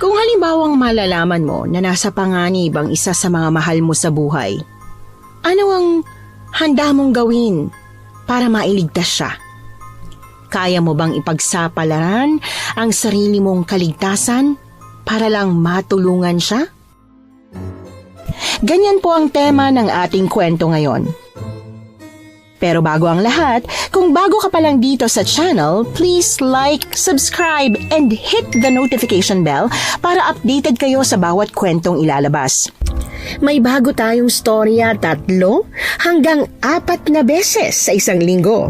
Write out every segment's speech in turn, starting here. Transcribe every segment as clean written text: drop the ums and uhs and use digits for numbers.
Kung halimbawang malalaman mo na nasa panganib ang isa sa mga mahal mo sa buhay, ano ang handa mong gawin para mailigtas siya? Kaya mo bang ipagsapalaran ang sarili mong kaligtasan para lang matulungan siya? Ganyan po ang tema ng ating kwento ngayon. Pero bago ang lahat, kung bago ka pa lang dito sa channel, please like, subscribe, and hit the notification bell para updated kayo sa bawat kwentong ilalabas. May bago tayong storya 3 hanggang 4 na beses sa isang linggo.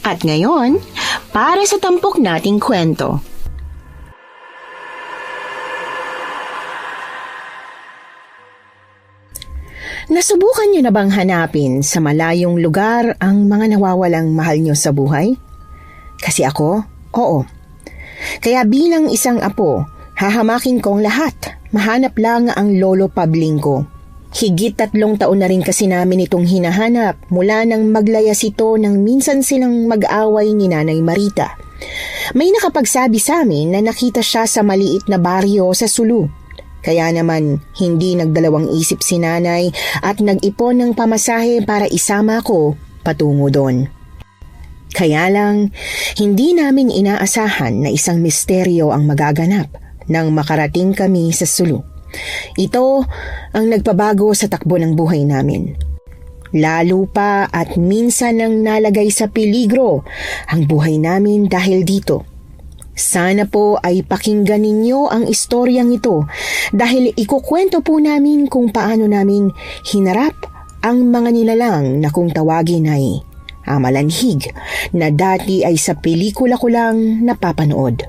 At ngayon, para sa tampok nating kwento. Nasubukan niyo na bang hanapin sa malayong lugar ang mga nawawalang mahal niyo sa buhay? Kasi ako, oo. Kaya bilang isang apo, hahamakin kong lahat. Mahanap lang ang lolo Pabling ko. Higit 3 taon na rin kasi namin itong hinahanap mula nang maglayas ito nang minsan silang mag-away ni Nanay Marita. May nakapagsabi sa amin na nakita siya sa maliit na baryo sa Sulu. Kaya naman, hindi nagdalawang isip si Nanay at nag-ipon ng pamasahe para isama ko patungo doon. Kaya lang, hindi namin inaasahan na isang misteryo ang magaganap nang makarating kami sa Sulu. Ito ang nagpabago sa takbo ng buhay namin. Lalo pa at minsan nang nalagay sa peligro ang buhay namin dahil dito. Sana po ay pakinggan ninyo ang istoryang ito dahil ikukwento po namin kung paano namin hinarap ang mga nilalang na kung tawagin ay amalanhig na dati ay sa pelikula ko lang napapanood.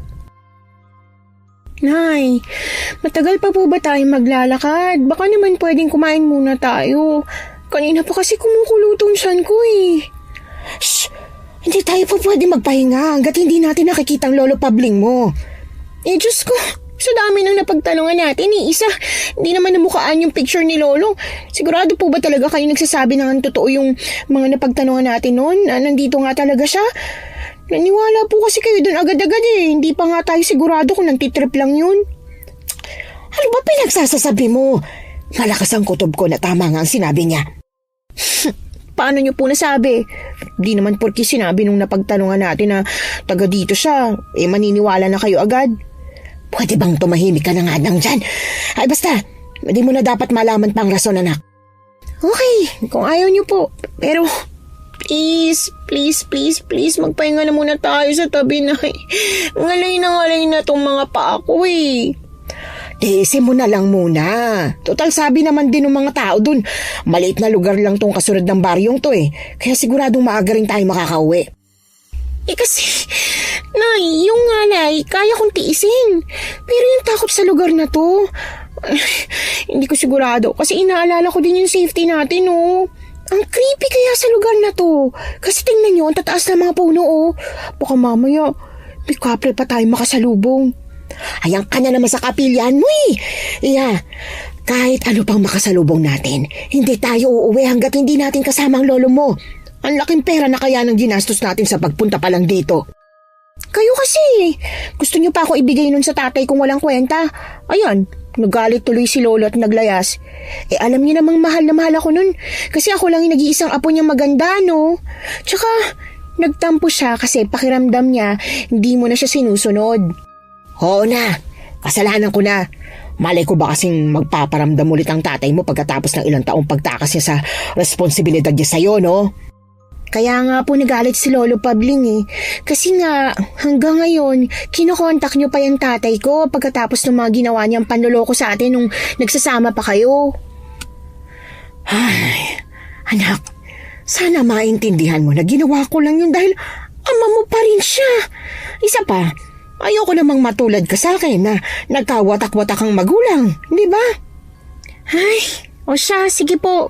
Nay, matagal pa po ba tayo maglalakad? Baka naman pwedeng kumain muna tayo. Kanina pa kasi kumukulo tong tiyan ko eh. Shh! Hindi tayo pa pwede magpahinga hanggat hindi natin nakikita ang lolo Pabling mo. Diyos ko, sa dami nang napagtanungan natin isa, hindi naman namukhaan yung picture ni lolo. Sigurado po ba talaga kayo nagsasabi na totoo yung mga napagtanungan natin noon? Nandito nga talaga siya? Naniwala po kasi kayo doon agad-agad eh. Hindi pa nga tayo sigurado kung nagtitrip lang yun. Ano ba pinagsasasabi mo? Malakas ang kutob ko na tama nga ang sinabi niya. Paano niyo po nasabi? Di naman porke sinabi nung napagtanungan natin na taga dito siya, maniniwala na kayo agad. Pwede bang tumahimik ka na nga nang dyan? Ay basta, hindi mo na dapat malaman pang rason, anak. Okay, kung ayaw niyo po. Pero please, magpahinga na muna tayo sa tabi na. Ngalay na tong mga paa ko eh. Tiisin mo na lang muna. Total sabi naman din ng mga tao dun, maliit na lugar lang tong kasunod ng baryong to eh. Kaya siguradong maaga rin tayo makakauwi. Kasi, Nay, yung ngalay, kaya kong tiisin. Pero yung takot sa lugar na to, hindi ko sigurado. Kasi inaalala ko din yung safety natin oh. Ang creepy kaya sa lugar na to. Kasi tingnan nyo, ang tataas na mga puno oh. Baka mamaya, may couple pa tayo makasalubong. Ayan ka na naman sa kapilyan mo eh. Kahit ano pang makasalubong natin, hindi tayo uuwi hanggat hindi natin kasama ang lolo mo. Ang laking pera na kaya ng ginastos natin sa pagpunta pa lang dito. Kayo kasi, gusto niyo pa ako ibigay nun sa tatay kung walang kwenta. Ayan, nagalit tuloy si lolo at naglayas. Alam niyo namang mahal na mahal ako nun. Kasi ako lang yung nag-iisang apo niyang maganda, no? Tsaka, nagtampo siya kasi pakiramdam niya hindi mo na siya sinusunod. Oo na, kasalanan ko na. Malay ko ba kasing magpaparamdam ulit ang tatay mo pagkatapos ng ilang taong pagtakas niya sa responsibilidad niya sa'yo, no? Kaya nga po nagalit si Lolo Pabling eh. Kasi nga, hanggang ngayon, kinokontak niyo pa yung tatay ko pagkatapos ng mga ginawa niyang panloloko sa atin nung nagsasama pa kayo. Ay, anak, sana maintindihan mo na ginawa ko lang yun dahil ama mo pa rin siya. Isa pa, ayoko namang matulad ka sa akin na nagkawatak-watak ang magulang, di ba? Ay, o siya, sige po.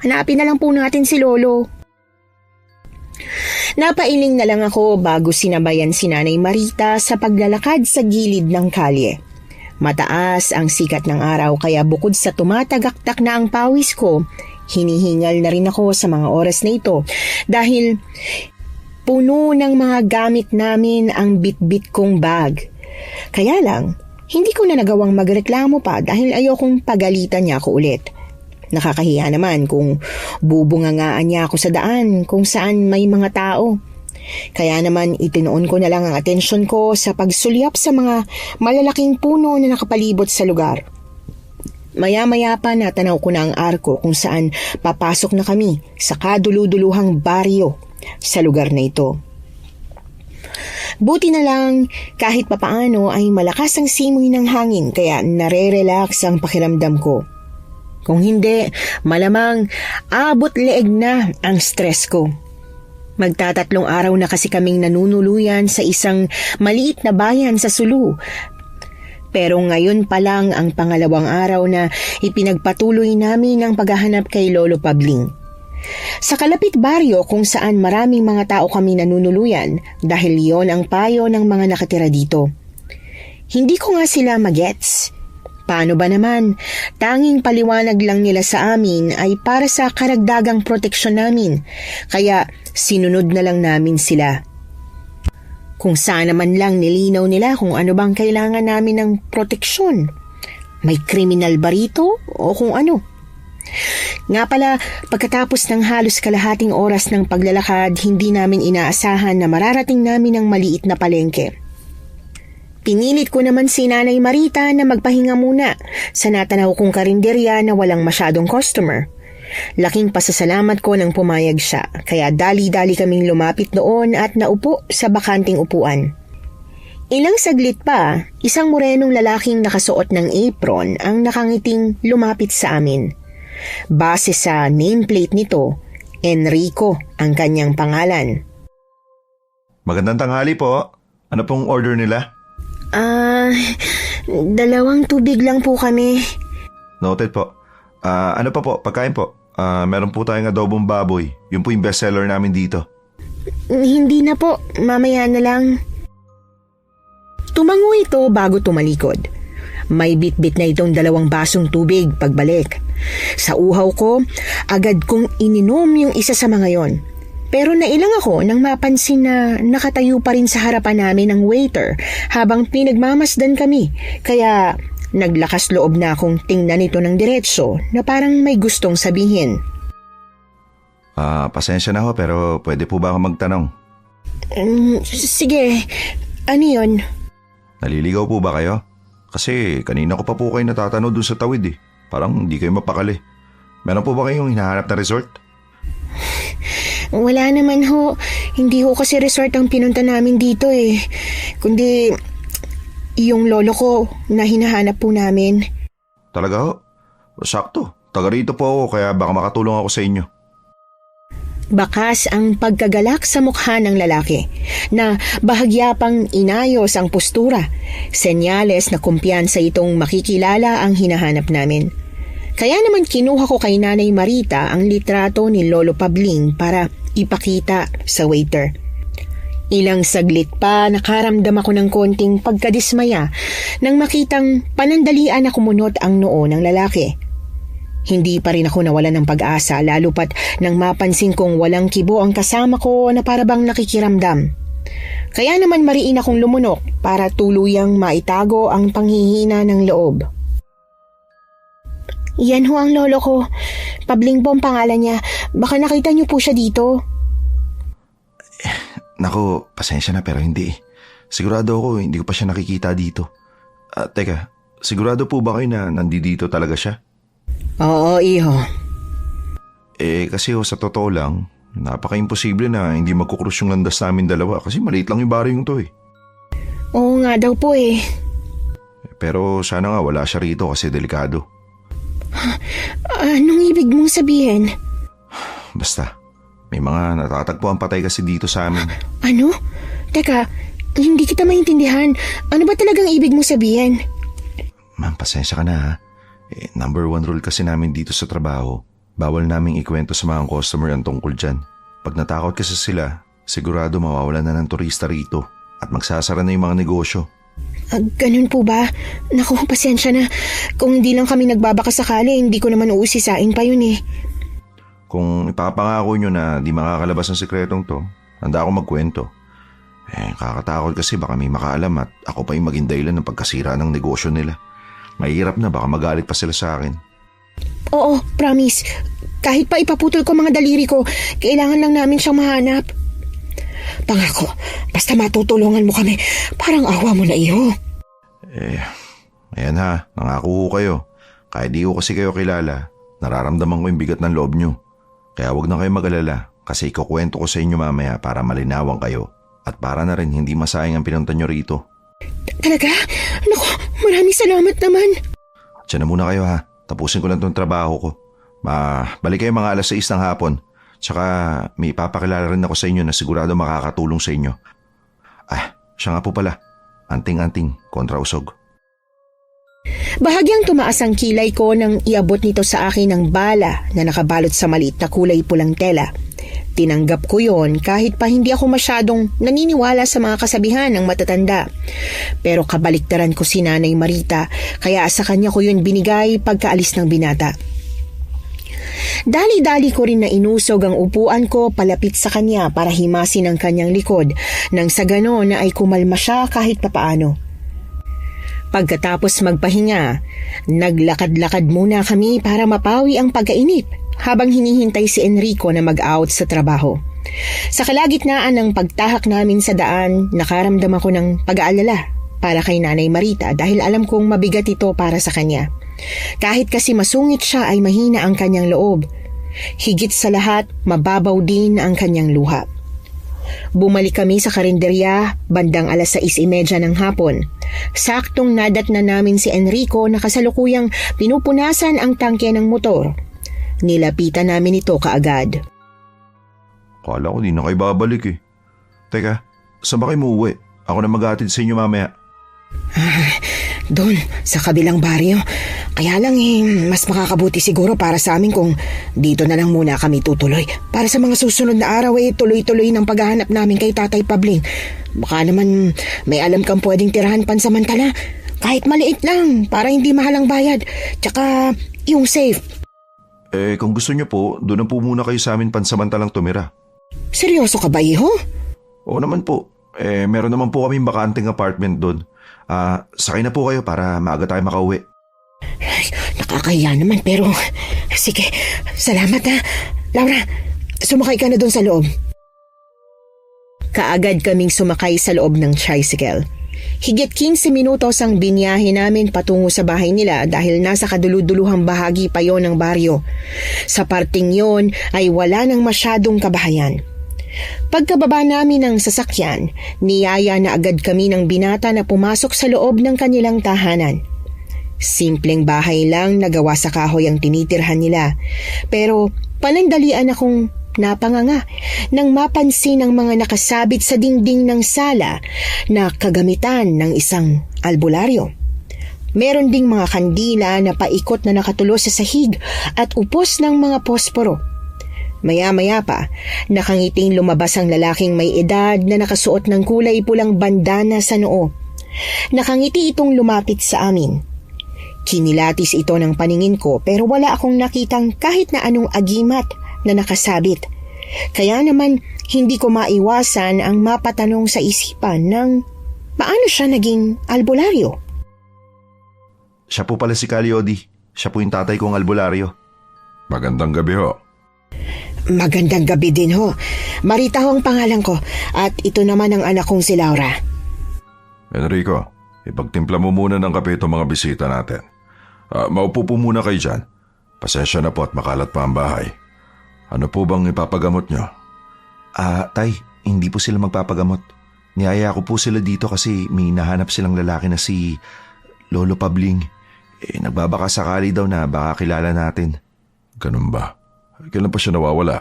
Hanapin na lang po natin si Lolo. Napailing na lang ako bago sinabayan si Nanay Marita sa paglalakad sa gilid ng kalye. Mataas ang sikat ng araw kaya bukod sa tumatagaktak na ang pawis ko, hinihingal na rin ako sa mga oras na ito dahil puno ng mga gamit namin ang bitbit kong bag. Kaya lang, Hindi ko na nagawang magreklamo pa dahil ayokong pagalitan niya ako ulit. Nakakahiya naman kung bubungangaan niya ako sa daan kung saan may mga tao. Kaya naman itinoon ko na lang ang atensyon ko sa pagsulyap sa mga malalaking puno na nakapalibot sa lugar. Maya-maya pa natanaw ko na ang arko kung saan papasok na kami sa kaduluduluhang baryo sa lugar na ito. Buti na lang kahit papaano ay malakas ang simoy ng hangin kaya nare-relax ang pakiramdam ko. Kung hindi, malamang abot leeg na ang stress ko. Magtatatlong araw na kasi kaming nanunuluyan sa isang maliit na bayan sa Sulu. Pero ngayon pa lang ang pangalawang araw na ipinagpatuloy namin ang paghahanap kay Lolo Pabling. Sa kalapit baryo kung saan maraming mga tao kami nanunuluyan dahil yon ang payo ng mga nakatira dito. Hindi ko nga sila magets. Paano ba naman? Tanging paliwanag lang nila sa amin ay para sa karagdagang proteksyon namin, kaya sinunod na lang namin sila. Kung sana man lang nilinaw nila kung ano bang kailangan namin ng proteksyon. May kriminal ba rito o kung ano? Nga pala, pagkatapos ng halos kalahating oras ng paglalakad, hindi namin inaasahan na mararating namin ang maliit na palengke. Pinilit ko naman si Nanay Marita na magpahinga muna sa natanaw kong karinderya na walang masyadong customer. Laking pasasalamat ko nang pumayag siya, kaya dali-dali kaming lumapit doon at naupo sa bakanting upuan. Ilang saglit pa, isang morenong lalaking nakasuot ng apron ang nakangiting lumapit sa amin. Base sa nameplate nito, Enrico ang kanyang pangalan. Magandang tanghali po. Ano pong order nila? 2 tubig lang po kami. Noted po. Ano pa po? Pagkain po. Meron po tayong adobong baboy. Yun po yung bestseller namin dito. Hindi na po, mamaya na lang. Tumango ito bago tumalikod. May bit-bit na itong 2 basong tubig pagbalik. Sa uhaw ko, agad kong ininom yung isa sa mga yon. Pero nailang ako nang mapansin na nakatayo pa rin sa harapan namin ang waiter habang pinagmamasdan kami. Kaya naglakas loob na akong tingnan ito ng diretso na parang may gustong sabihin. Pasensya na ho pero pwede po ba ako magtanong? Sige, ano yun? Naliligaw po ba kayo? Kasi kanina ko pa po kayo natatanong dun sa tawid eh. Parang hindi kayo mapakali. Meron po ba kayong hinahanap na resort? Wala naman ho. Hindi ho kasi resort ang pinunta namin dito eh. Kundi yung lolo ko na hinahanap po namin. Talaga ho? Sakto. Taga rito po ako kaya baka makatulong ako sa inyo. Bakas ang pagkagalak sa mukha ng lalaki na bahagya pang inayos ang postura. Senyales na kumpiyansa itong makikilala ang hinahanap namin. Kaya naman kinuha ko kay Nanay Marita ang litrato ni Lolo Pabling para ipakita sa waiter. Ilang saglit pa nakaramdam ako ng konting pagkadismaya nang makitang panandalian na kumunot ang noo ng lalaki. Hindi pa rin ako nawalan ng pag-asa lalo pat nang mapansin kong walang kibo ang kasama ko na parabang nakikiramdam. Kaya naman mariin akong lumunok para tuluyang maitago ang panghihina ng loob. Yan ho ang lolo ko. Pabling po ang pangalan niya. Baka nakita niyo po siya dito. Naku, pasensya na pero hindi. Sigurado ako hindi ko pa siya nakikita dito. Teka, sigurado po ba kayo na nandito talaga siya? Oo, iho. Kasi sa totoo lang, napaka-imposible na hindi magkukrus yung landas namin dalawa kasi maliit lang yung baryong to eh. Oo nga daw po eh. Pero sana nga wala siya rito kasi delikado. Anong ibig mong sabihin? Basta, may mga natatagpuan patay kasi dito sa amin. Ano? Teka, hindi kita maintindihan. Ano ba talagang ibig mong sabihin? Ma'am, pasensya ka na ha. Number 1 rule kasi namin dito sa trabaho, bawal naming ikwento sa mga customer ang tungkol dyan. Pag natakot kasi sila, sigurado mawawalan na ng turista rito at magsasara na yung mga negosyo. Ganun po ba? Naku, pasensya na. Kung hindi lang kami nagbabaka sakali, hindi ko naman uusisain pa yun eh. Kung ipapangako nyo na di makakalabas ng sikretong to, handa ako magkwento. Kakatakot kasi baka may makaalam at ako pa yung maging dahilan ng pagkasira ng negosyo nila. Mahirap na, baka magalit pa sila sa akin. Oo, promise. Kahit pa ipaputol ko mga daliri ko, kailangan lang namin siyang mahanap. Pangako, basta matutulungan mo kami. Parang awa mo na, iho. Ayan ha, nangako ko kayo. Kahit di ko kasi kayo kilala, nararamdaman ko yung bigat ng loob nyo. Kaya wag na kayo mag-alala kasi ikukwento ko sa inyo mamaya para malinawan kayo. At para na rin hindi masayang ang pinunta nyo rito. Talaga? Naku, maraming salamat naman. Diyan na muna kayo ha. Tapusin ko lang tong trabaho ko. Balik kayo mga 6:00 ng hapon. Tsaka may ipapakilala rin ako sa inyo na sigurado makakatulong sa inyo. Siya nga po pala. Anting-anting kontra usog. Bahagyang tumaas ang kilay ko nang iabot nito sa akin ng bala na nakabalot sa maliit na kulay pulang tela. Tinanggap ko yon kahit pa hindi ako masyadong naniniwala sa mga kasabihan ng matatanda. Pero kabaliktaran ko si Nanay Marita kaya sa kanya ko yun binigay pagkaalis ng binata. Dali-dali ko rin na inusog ang upuan ko palapit sa kanya para himasin ang kanyang likod nang sa ganon na ay kumalma siya kahit papaano. Pagkatapos magpahinga, naglakad-lakad muna kami para mapawi ang pagkainip habang hinihintay si Enrico na mag-out sa trabaho. Sa kalagitnaan ng pagtahak namin sa daan, nakaramdam ako ng pag-aalala para kay Nanay Marita dahil alam kong mabigat ito para sa kanya. Kahit kasi masungit siya ay mahina ang kanyang loob. Higit sa lahat, mababaw din ang kanyang luha. Bumalik kami sa karinderya bandang 6:30 ng hapon. Saktong nadatnan namin si Enrico na kasalukuyang pinupunasan ang tangke ng motor. Nilapitan namin ito kaagad. Kala ko di na kayo babalik eh. Teka, saan ba kayo muuwi? Ako na maghatid sa inyo mamaya. Doon, sa kabilang baryo. Kaya lang mas makakabuti siguro para sa amin kung dito na lang muna kami tutuloy. Para sa mga susunod na araw tuloy-tuloy ng paghahanap namin kay Tatay Pabling. Baka naman may alam kang pwedeng tirahan pansamantala. Kahit maliit lang, para hindi mahalang bayad. Tsaka yung safe. Kung gusto nyo po, doon na po muna kayo sa amin pansamantalang tumira. Seryoso ka ba, iho? Oo naman po. Meron naman po kaming bakanting apartment doon. Sakay na po kayo para maaga tayo makauwi. Ay, nakakahiya naman pero sige, salamat ha. Laura, sumakay ka na doon sa loob. Kaagad kaming sumakay sa loob ng tricycle. Higit 15 minutos ang binyahe namin patungo sa bahay nila dahil nasa kaduluduluhang bahagi pa yon ng baryo. Sa parting yon ay wala nang masyadong kabahayan. Pagkababa namin ng sasakyan, niyaya na agad kami ng binata na pumasok sa loob ng kanilang tahanan. Simpleng bahay lang na gawa sa kahoy ang tinitirhan nila. Pero panandalian akong napanganga nang mapansin ang mga nakasabit sa dingding ng sala na kagamitan ng isang albularyo. Meron ding mga kandila na paikot na nakatulo sa sahig at upos ng mga posporo. Maya-maya pa, nakangiting lumabas ang lalaking may edad na nakasuot ng kulay pulang bandana sa noo. Nakangiti itong lumapit sa amin. Kinilatis ito ng paningin ko pero wala akong nakitang kahit na anong agimat na nakasabit. Kaya naman hindi ko maiwasan ang mapatanong sa isipan ng paano siya naging albularyo. Siya po pala si Caliodi. Siya po yung tatay kong albularyo. Magandang gabi ho. Magandang gabi din ho. Marita ho ang pangalan ko at ito naman ang anak kong si Laura. Enrico, ipagtimpla mo muna ng kape itong mga bisita natin. Maupo po muna kayo dyan. Pasensya na po at makalat pa ang bahay. Ano po bang ipapagamot nyo? Tay, hindi po sila magpapagamot. Niyaya ko po sila dito kasi may nahanap silang lalaki na si Lolo Pabling. Nagbabaka sakali daw na baka kilala natin. Ganun ba? Kailan pa siya nawawala?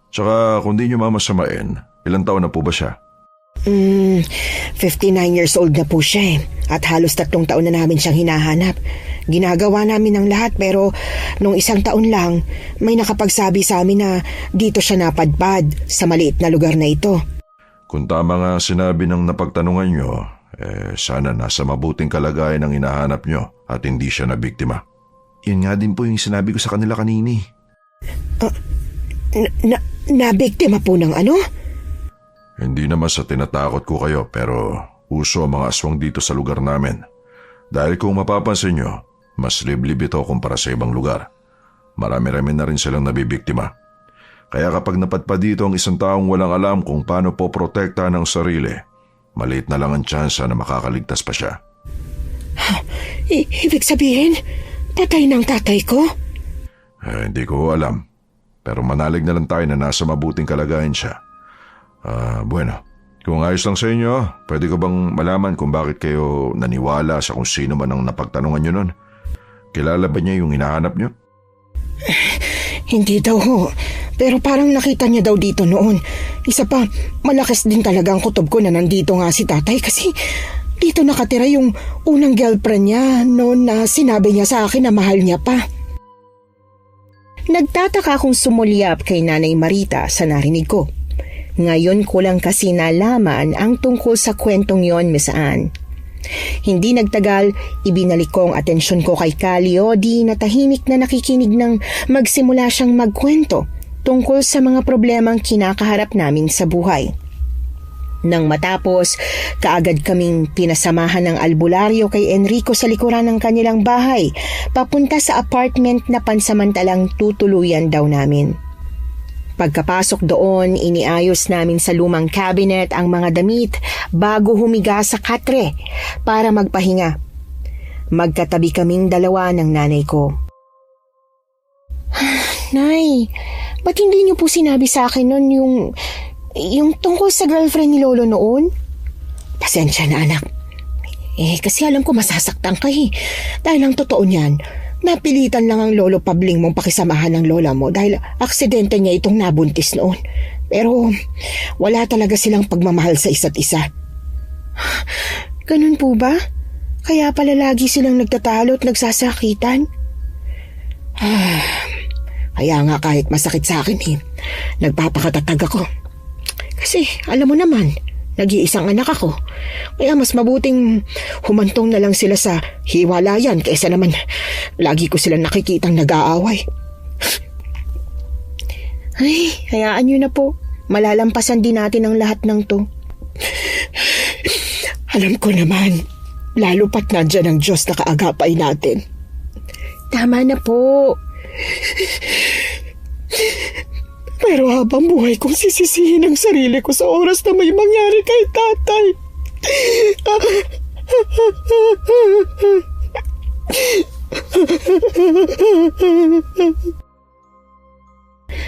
Tsaka kung di nyo mamasamain, ilang taon na po ba siya? 59 years old na po siya at halos 3 taon na namin siyang hinahanap. Ginagawa namin ang lahat pero nung 1 taon lang may nakapagsabi sa amin na dito siya napadpad sa maliit na lugar na ito. Kung tama nga sinabi ng napagtanungan nyo, sana nasa mabuting kalagayan ang hinahanap nyo at hindi siya na biktima. Yun nga din po yung sinabi ko sa kanila kanini. Nabiktima po ng ano? Hindi naman sa tinatakot ko kayo pero uso ang mga aswang dito sa lugar namin. Dahil kung mapapansin nyo, mas liblib ito kumpara sa ibang lugar. Marami-rami na rin silang nabibiktima. Kaya kapag napadpad dito ang isang taong walang alam kung paano po protektahan ang sarili, maliit na lang ang tsansa na makakaligtas pa siya. Ibig sabihin, patay ng tatay ko? Hindi ko alam. Pero manalig na lang tayo na nasa mabuting kalagayan siya. Bueno, kung ayos lang sa inyo, pwede ko bang malaman kung bakit kayo naniwala sa kung sino man ang napagtanungan nyo nun? Kilala ba niya yung hinahanap nyo? Hindi daw ho. Pero parang nakita niya daw dito noon. Isa pa, malakas din talaga ang kutob ko na nandito nga si tatay kasi dito nakatira yung unang girlfriend niya noon na sinabi niya sa akin na mahal niya pa. Nagtataka akong sumulyap kay Nanay Marita sa narinig ko. Ngayon ko lang kasi nalaman ang tungkol sa kwentong yon, Miss Anne. Hindi nagtagal, ibinalik ko ang atensyon ko kay Calio di na tahimik na nakikinig ng magsimula siyang magkwento tungkol sa mga problemang kinakaharap namin sa buhay. Nang matapos, kaagad kaming pinasamahan ng albularyo kay Enrico sa likuran ng kanilang bahay, papunta sa apartment na pansamantalang tutuluyan daw namin. Pagkapasok doon, iniayos namin sa lumang cabinet ang mga damit bago humiga sa katre para magpahinga. Magkatabi kaming dalawa ng nanay ko. Nay, ba't hindi niyo po sinabi sa akin nun yung tungkol sa girlfriend ni Lolo noon? Pasensya na anak. Kasi alam ko masasaktan ka Dahil ang totoo niyan, napilitan lang ang lolo Pabling mong pakisamahan ng lola mo dahil aksidente niya itong nabuntis noon. Pero wala talaga silang pagmamahal sa isa't isa. Ganun po ba? Kaya pala lagi silang nagtatalo at nagsasakitan? Kaya nga kahit masakit sa akin nagpapakatatag ako. Kasi alam mo naman, nag-iisang anak ako. Kaya mas mabuting humantong na lang sila sa hiwalayan kaysa naman lagi ko silang nakikitang nag-aaway. Ay, hayaan niyo na po. Malalampasan din natin ang lahat ng to. Alam ko naman, lalo pat nandyan ang Diyos na kaagapay natin. Tama na po. Pero habang buhay kong sisisihin ang sarili ko sa oras na may mangyari kay tatay.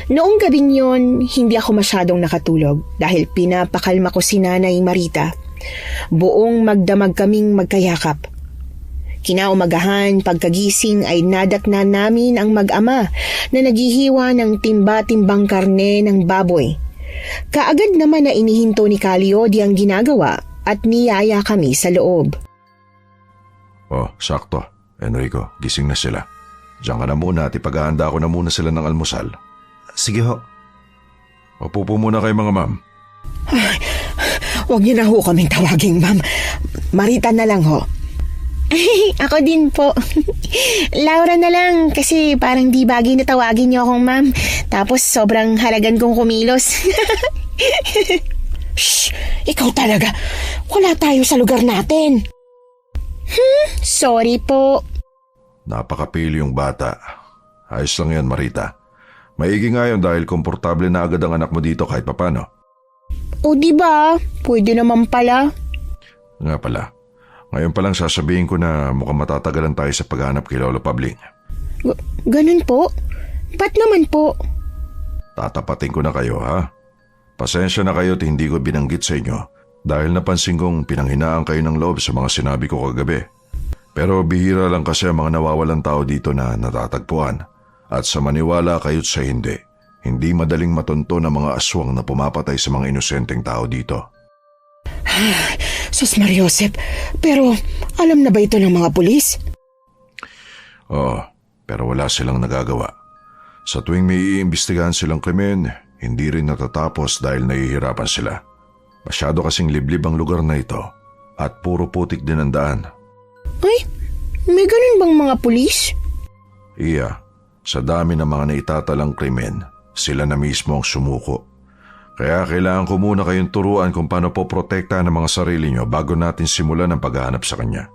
Noong gabing yon, hindi ako masyadong nakatulog dahil pinapakalma ko si Nanay Marita. Buong magdamag kaming magkayakap. Kinaumagahan, pagkagising ay nadatna namin ang mag-ama na naghihiwa ng timba-timbang karne ng baboy. Kaagad naman na inihinto ni Calio di ang ginagawa at niyaya kami sa loob. Oh, sakto. Enrico, gising na sila. Diyan ka na muna at ipaghahanda ko na muna sila ng almusal. Sige ho. Upo po muna kay mga ma'am. Huwag niyo na ho kaming tawaging ma'am. Marita na lang ho. Ako din po. Laura na lang kasi parang di bagay na tawagin niyo akong ma'am. Tapos sobrang halagan kong kumilos. Shh! Ikaw talaga. Wala tayo sa lugar natin. Sorry po. Napakapili yung bata. Ayos lang yan, Marita. Maigi nga yun dahil komportable na agad ang anak mo dito kahit papano. O diba? Pwede naman pala. Nga pala. Ngayon palang sasabihin ko na mukhang matatagalan tayo sa paghanap kay Lolo Pabling. Ganun po? Ba't naman po? Tatapatin ko na kayo, ha? Pasensya na kayo at hindi ko binanggit sa inyo dahil napansin kong pinanghinaan kayo ng loob sa mga sinabi ko kagabi. Pero bihira lang kasi ang mga nawawalang tao dito na natatagpuan at sa maniwala kayo't sa hindi madaling matunton ang mga aswang na pumapatay sa mga inosenteng tao dito. Sus Mariosep, pero alam na ba ito ng mga pulis? Oo, pero wala silang nagagawa. Sa tuwing may iimbestigahan silang krimen, hindi rin natatapos dahil nahihirapan sila. Masyado kasing liblib ang lugar na ito at puro putik din ang daan. Ay, may ganun bang mga pulis? Iya, sa dami ng mga naitatalang krimen, sila na mismo ang sumuko. Kaya kailangan ko muna kayong turuan kung paano po protektahan ang mga sarili nyo bago natin simulan ang paghahanap sa kanya.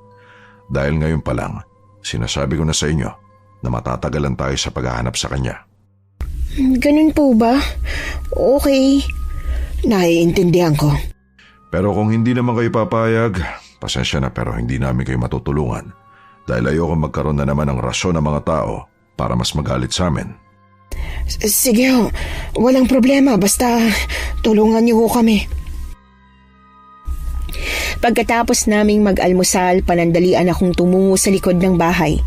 Dahil ngayon pa lang, sinasabi ko na sa inyo na matatagalan tayo sa paghahanap sa kanya. Ganun po ba? Okay. Naiintindihan ko. Pero kung hindi naman kayo papayag, pasensya na pero hindi namin kayo matutulungan. Dahil ayoko magkaroon na naman ng rason ng mga tao para mas magalit sa amin. Sige ho, walang problema. Basta tulungan niyo ho kami. Pagkatapos naming mag-almusal, panandalian akong tumungo sa likod ng bahay.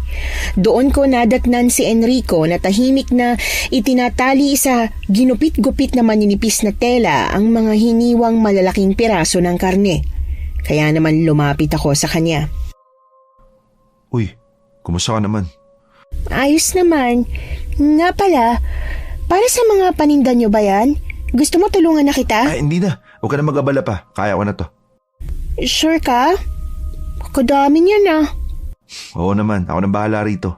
Doon ko nadatnan si Enrico na tahimik na itinatali sa ginupit-gupit na maninipis na tela ang mga hiniwang malalaking piraso ng karne. Kaya naman lumapit ako sa kanya. Uy, kumusta ka naman? Ayos naman. Nga pala, para sa mga paninda nyo ba yan? Gusto mo tulungan na kita? Ay, hindi na. Huwag ka na mag-abala pa. Kaya ko na to. Sure ka? Kadami niya na. Oo naman, ako nang bahala rito.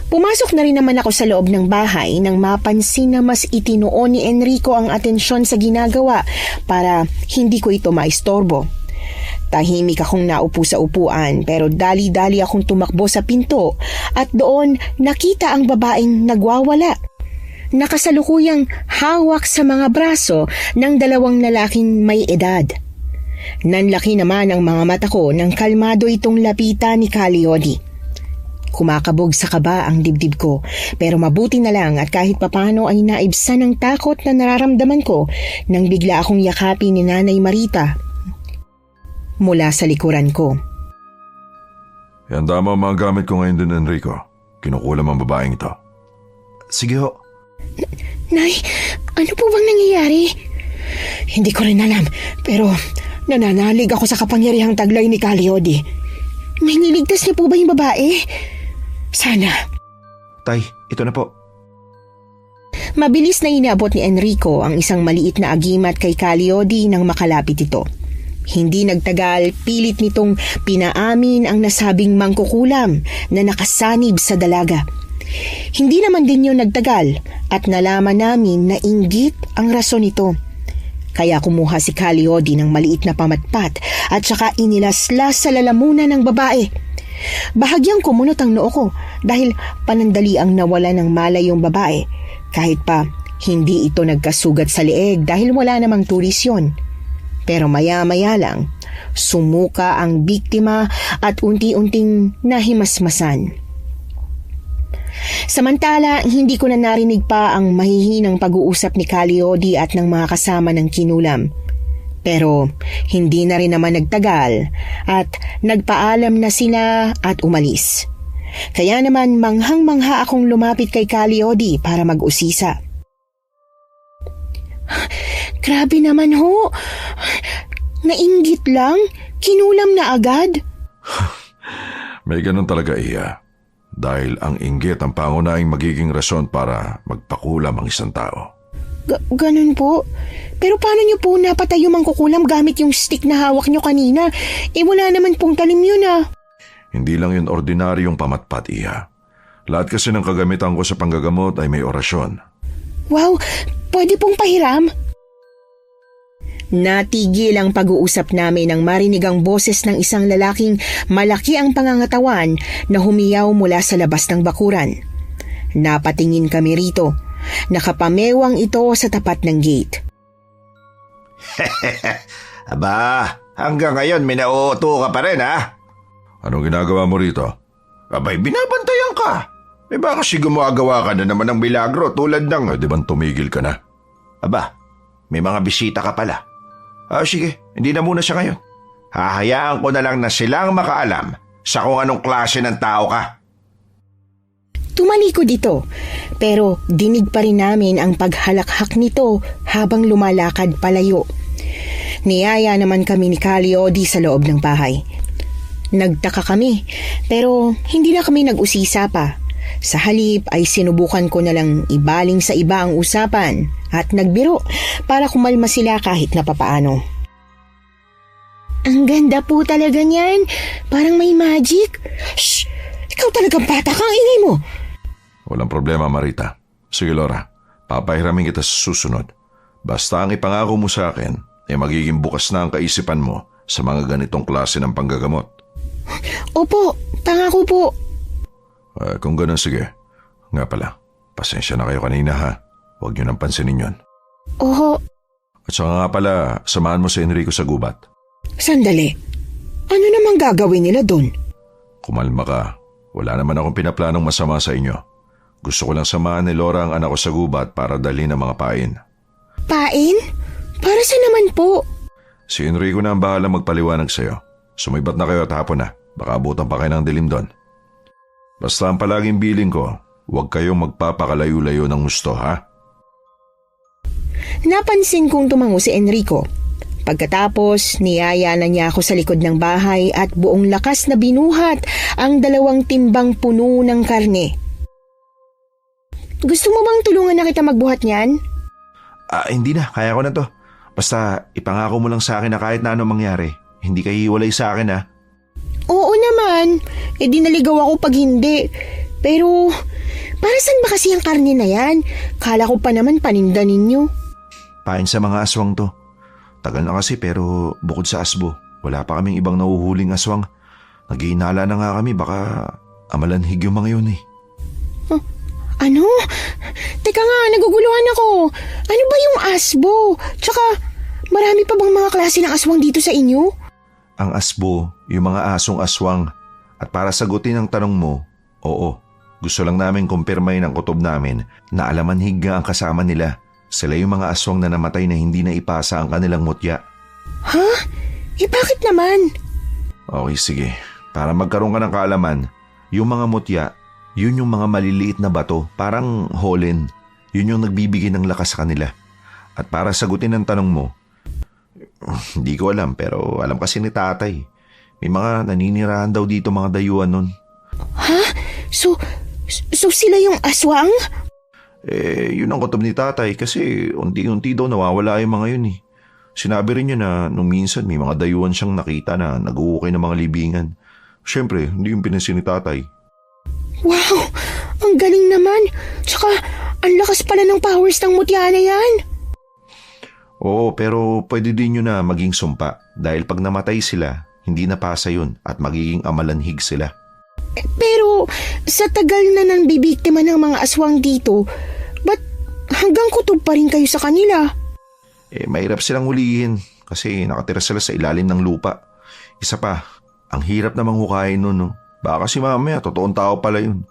Pumasok na rin naman ako sa loob ng bahay nang mapansin na mas itinuon ni Enrico ang atensyon sa ginagawa para hindi ko ito maistorbo. Tahimik akong naupo sa upuan pero dali-dali akong tumakbo sa pinto at doon nakita ang babaeng nagwawala. Nakasalukuyang hawak sa mga braso ng dalawang lalaking may edad. Nanlaki naman ang mga mata ko nang kalmado itong lapitan ni Kaliodi. Kumakabog sa kaba ang dibdib ko pero mabuti na lang at kahit papano ay naibsan ng takot na nararamdaman ko nang bigla akong yakapin ni Nanay Marita mula sa likuran ko. Yan tama ang mga gamit ko ngayon din, Enrico. Kinukulam ang babaeng ito. Sige ho. Nay, ano po bang nangyayari? Hindi ko rin alam, pero nananalig ako sa kapangyarihang taglay ni Kaliodi. May niligtas niyo po ba yung babae? Sana. Tay, ito na po. Mabilis na inabot ni Enrico ang isang maliit na agimat kay Kaliodi nang makalapit ito. Hindi nagtagal, pilit nitong pinaamin ang nasabing mangkukulam na nakasanib sa dalaga. Hindi naman din yun nagtagal at nalaman namin na inggit ang rason nito. Kaya kumuha si Kaliodi ng maliit na pamatpat at saka inilaslas sa lalamunan ng babae. Bahagyang kumunot ang noo ko dahil panandali ang nawala ng malay yung babae kahit pa hindi ito nagkasugat sa leeg dahil wala namang tulis yun. Pero maya-maya lang, sumuka ang biktima at unti-unting nahimasmasan. Samantala, hindi ko na narinig pa ang mahihinang pag-uusap ni Kaliodi at ng mga kasama ng kinulam. Pero hindi na rin naman nagtagal at nagpaalam na sila at umalis. Kaya naman manghang-mangha akong lumapit kay Kaliodi para mag-usisa. Grabe naman ho. Nainggit lang? Kinulam na agad? May ganun talaga, Iya. Dahil ang inggit ang pangunahing magiging rason para magpakulam ang isang tao. Ganun po? Pero paano niyo po napatay yung mangkukulam gamit yung stick na hawak niyo kanina? Wala naman pong talim yun ah. Hindi lang yun ordinaryong pamatpat, Iya. Lahat kasi ng kagamitan ko sa panggagamot ay may orasyon. Wow, pwede pong pahiram? Natigil ang pag-uusap namin nang marinig ang boses ng isang lalaking malaki ang pangangatawan na humiyaw mula sa labas ng bakuran. Napatingin kami rito. Nakapamewang ito sa tapat ng gate. Aba, hanggang ngayon may nauuto ka pa rin ha? Anong ginagawa mo rito? Abay, binabantayan ka. Eh baka kasi gumagawa ka na naman ng milagro tulad ng... Di bang tumigil ka na? Aba, may mga bisita ka pala. Sige, hindi na muna siya ngayon. Hahayaan ko na lang na silang makaalam sa kung anong klase ng tao ka. Tumalikod ito, pero dinig pa rin namin ang paghalakhak nito habang lumalakad palayo. Niyaya naman kami ni Kaliodi sa loob ng bahay. Nagtaka kami, pero hindi na kami nag-usisa pa. Sa halip ay sinubukan ko na lang ibaling sa iba ang usapan at nagbiro para kumalma sila kahit napapaano. Ang ganda po talaga niyan. Parang may magic. Shh! Ikaw talagang bata kang ingay mo. Walang problema, Marita. Sige, Laura. Papahiramin kita sa susunod. Basta ang ipangako mo sa akin ay magiging bukas na ang kaisipan mo sa mga ganitong klase ng panggagamot. Opo, pangako po. Kung ganun, sige. Nga pala, pasensya na kayo kanina ha. Huwag niyo nang pansinin yun. Oho. At saka nga pala, samahan mo si Enrico sa gubat. Sandali. Ano namang gagawin nila doon? Kumalma ka. Wala naman akong pinaplanong masama sa inyo. Gusto ko lang samahan ni Laura ang anak ko sa gubat para dalhin ang mga pain. Pain? Para sa naman po? Si Enrico na ang bahala magpaliwanag sa'yo. Sumibat na kayo at hapon na. Baka abutan pa kayo ng dilim doon. Basta ang palaging biling ko, huwag kayong magpapakalayo-layo ng gusto, ha? Napansin kong tumango si Enrico. Pagkatapos, niyaya na niya ako sa likod ng bahay at buong lakas na binuhat ang 2 timbang puno ng karne. Gusto mo bang tulungan na kita magbuhat niyan? Hindi na. Kaya ko na to. Basta ipangako mo lang sa akin na kahit na anong mangyari, hindi kayo hiwalay sa akin ha. Oo naman. Di naligaw ako pag hindi. Pero, para saan ba kasi ang karne na yan? Kala ko pa naman paninda ninyo. Pain sa mga aswang to. Tagal na kasi pero bukod sa asbo, wala pa kaming ibang nahuhuling aswang. Naghihinala na nga kami, baka amalanhig yung mga yun eh. Ano? Teka nga, naguguluhan ako. Ano ba yung asbo? Tsaka, marami pa bang mga klase ng aswang dito sa inyo? Ang asbo, yung mga asong aswang. At para sagutin ang tanong mo, oo. Gusto lang namin kumpirmahin ang kutob namin na alamanhig nga ang kasama nila. Sila yung mga aswang na namatay na hindi na ipasa ang kanilang mutya. Ha? Bakit naman? Okay, sige. Para magkaroon ka ng kaalaman, yung mga mutya, yun yung mga maliliit na bato, parang holen. Yun yung nagbibigay ng lakas sa kanila. At para sagutin ang tanong mo, hindi ko alam pero alam kasi ni tatay. May mga naninirahan daw dito mga dayuhan nun. Ha? So sila yung aswang? Yun ang kutob ni tatay kasi unti-unti daw nawawala yung mga yun eh. Sinabi rin niya na nung minsan may mga dayuhan siyang nakita na nag-uukay ng mga libingan. Siyempre, hindi yung pinansin ni tatay. Wow! Ang galing naman! Tsaka, ang lakas pala ng powers ng mutya na yan! Oo, pero pwede din yun na maging sumpa dahil pag namatay sila, hindi napasa yun at magiging amalanhig sila. Pero, sa tagal na nang bibiktima ng mga aswang dito, ba't hanggang kutob pa rin kayo sa kanila? Mahirap silang hulihin kasi nakatira sila sa ilalim ng lupa. Isa pa, ang hirap namang hukayin nun, no? Baka kasi mamaya, totoong tao pala yun.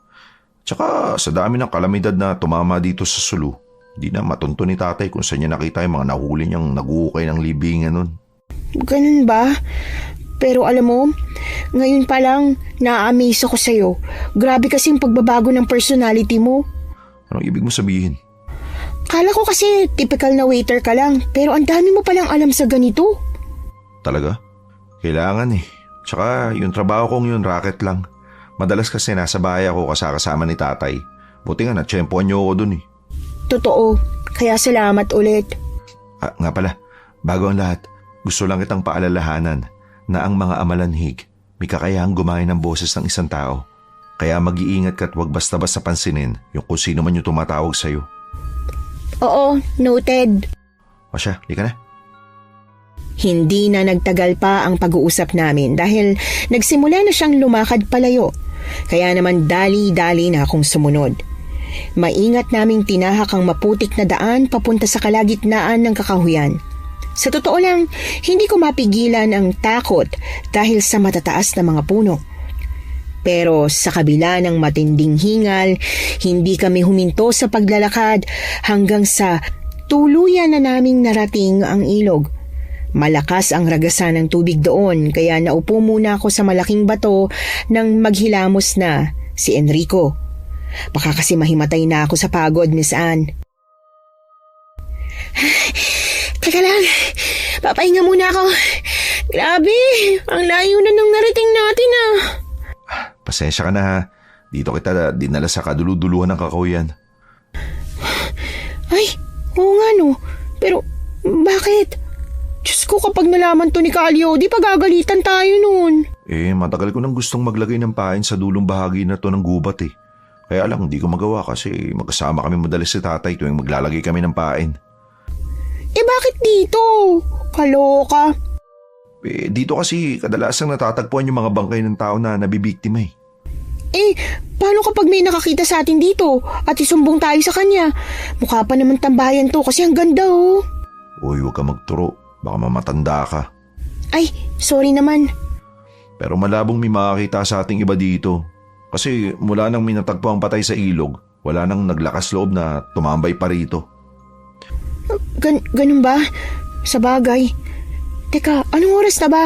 Tsaka sa dami ng kalamidad na tumama dito sa Sulu, di na matunto ni tatay kung saan niya nakita yung mga nahuli niyang nag-uukay ng libingan nun. Ganun ba? Pero alam mo, ngayon pa lang, na-amaze ako sa'yo. Grabe kasi yung pagbabago ng personality mo. Anong ibig mo sabihin? Kala ko kasi typical na waiter ka lang, pero ang dami mo palang alam sa ganito. Talaga? Kailangan eh. Tsaka yung trabaho kong yun, racket lang. Madalas kasi nasa bahay ako kasama ni tatay. Buti nga natsyempohan niyo ako dun eh. Totoo, kaya salamat ulit. Nga pala, bago ang lahat, gusto lang kitang paalalahanan na ang mga amalanhig may kakayahang gumaya ng boses ng isang tao. Kaya mag-iingat ka at huwag basta-basta pansinin yung kung sino man yung tumatawag sa'yo. Oo, noted. O siya, di ka na. Hindi na nagtagal pa ang pag-uusap namin dahil nagsimula na siyang lumakad palayo. Kaya naman dali-dali na akong sumunod. Maingat naming tinahak ang maputik na daan papunta sa kalagitnaan ng kakahuyan. Sa totoo lang, hindi ko mapigilan ang takot dahil sa matataas na mga puno. Pero sa kabila ng matinding hingal, hindi kami huminto sa paglalakad hanggang sa tuluyan na naming narating ang ilog. Malakas ang ragasan ng tubig doon kaya naupo muna ako sa malaking bato nang maghilamos na si Enrico. Baka kasi mahimatay na ako sa pagod, Miss Anne. Teka lang, papahinga muna ako. Grabe, ang layo na nang narating natin ah. Pasensya ka na ha. Dito kita dinala sa kaduluduluhan ng kakahuyan. Ay, oo nga no. Pero, bakit? Diyos ko, kapag nalaman to ni Kalyo, di pagagalitan tayo nun. Matagal ko nang gustong maglagay ng pain sa dulong bahagi na to ng gubat eh. Kaya lang, hindi ko magawa kasi magkasama kami madalas si tatay tuwing maglalagay kami ng pain. Bakit dito? Kaloka. Dito kasi kadalasang natatagpuan yung mga bangkay ng tao na nabibiktima eh. Paano kapag may nakakita sa atin dito at isumbong tayo sa kanya? Mukha pa naman tambayan to kasi ang ganda oh. Uy, huwag ka magturo. Baka mamatanda ka. Ay, sorry naman. Pero malabong may makakita sa ating iba dito. Kasi mula nang may natagpo ang patay sa ilog, wala nang naglakas loob na tumambay pa rito. Ganun ba? Sa bagay. Teka, anong oras na ba?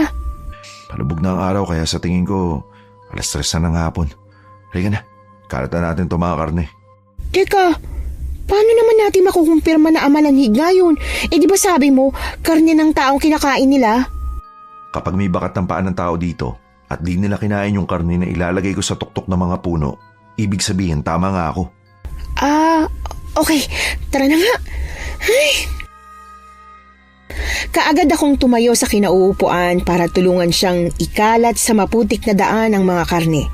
Palubog na ang araw kaya sa tingin ko, 3:00 na ng hapon. Halika na, kalatan natin itong mga karne. Teka, paano naman natin makukumpirma na amalanhig ngayon? Di ba sabi mo, karne ng taong kinakain nila? Kapag may bakat ng paa ng tao dito at di nila kinain yung karne na ilalagay ko sa tuktok ng mga puno, ibig sabihin tama nga ako. Okay. Tara na nga. Ay. Kaagad akong tumayo sa kinauupuan para tulungan siyang ikalat sa maputik na daan ang mga karne.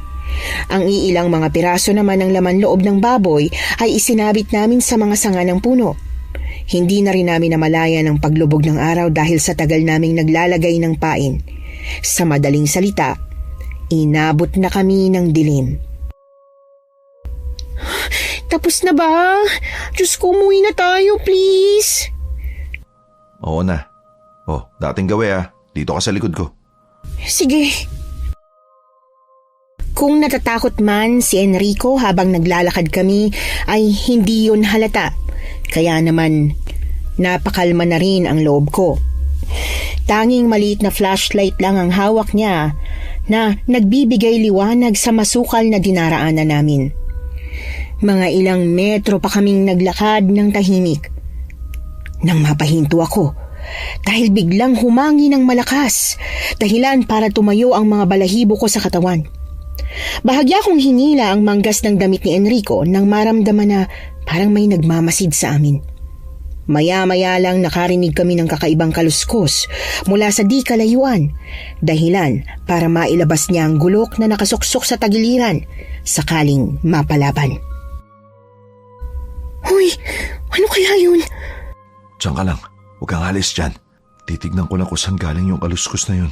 Ang iilang mga piraso naman ng laman loob ng baboy ay isinabit namin sa mga sanga ng puno. Hindi na rin namin namalayan ang paglubog ng araw dahil sa tagal naming naglalagay ng pain. Sa madaling salita, inabot na kami ng dilim. Tapos na ba? Diyos ko, umuwi na tayo, please. Oo na. Dating gawi Dito ka sa likod ko. Sige. Kung natatakot man si Enrico habang naglalakad kami ay hindi yun halata. Kaya naman napakalma na rin ang loob ko. Tanging maliit na flashlight lang ang hawak niya na nagbibigay liwanag sa masukal na dinaraanan namin. Mga ilang metro pa kaming naglakad ng tahimik. Nang mapahinto ako dahil biglang humangi ng malakas, dahilan para tumayo ang mga balahibo ko sa katawan. Bahagya kong hinila ang manggas ng damit ni Enrico nang maramdaman na parang may nagmamasid sa amin. Maya-maya lang nakarinig kami ng kakaibang kaluskos mula sa di kalayuan, dahilan para mailabas niya ang gulok na nakasuksok sa tagiliran sakaling mapalaban. Hoy, ano kaya yun? Diyan ka lang. Huwag kang alis dyan. Titignan ko lang kung saan galing yung kaluskos na yun.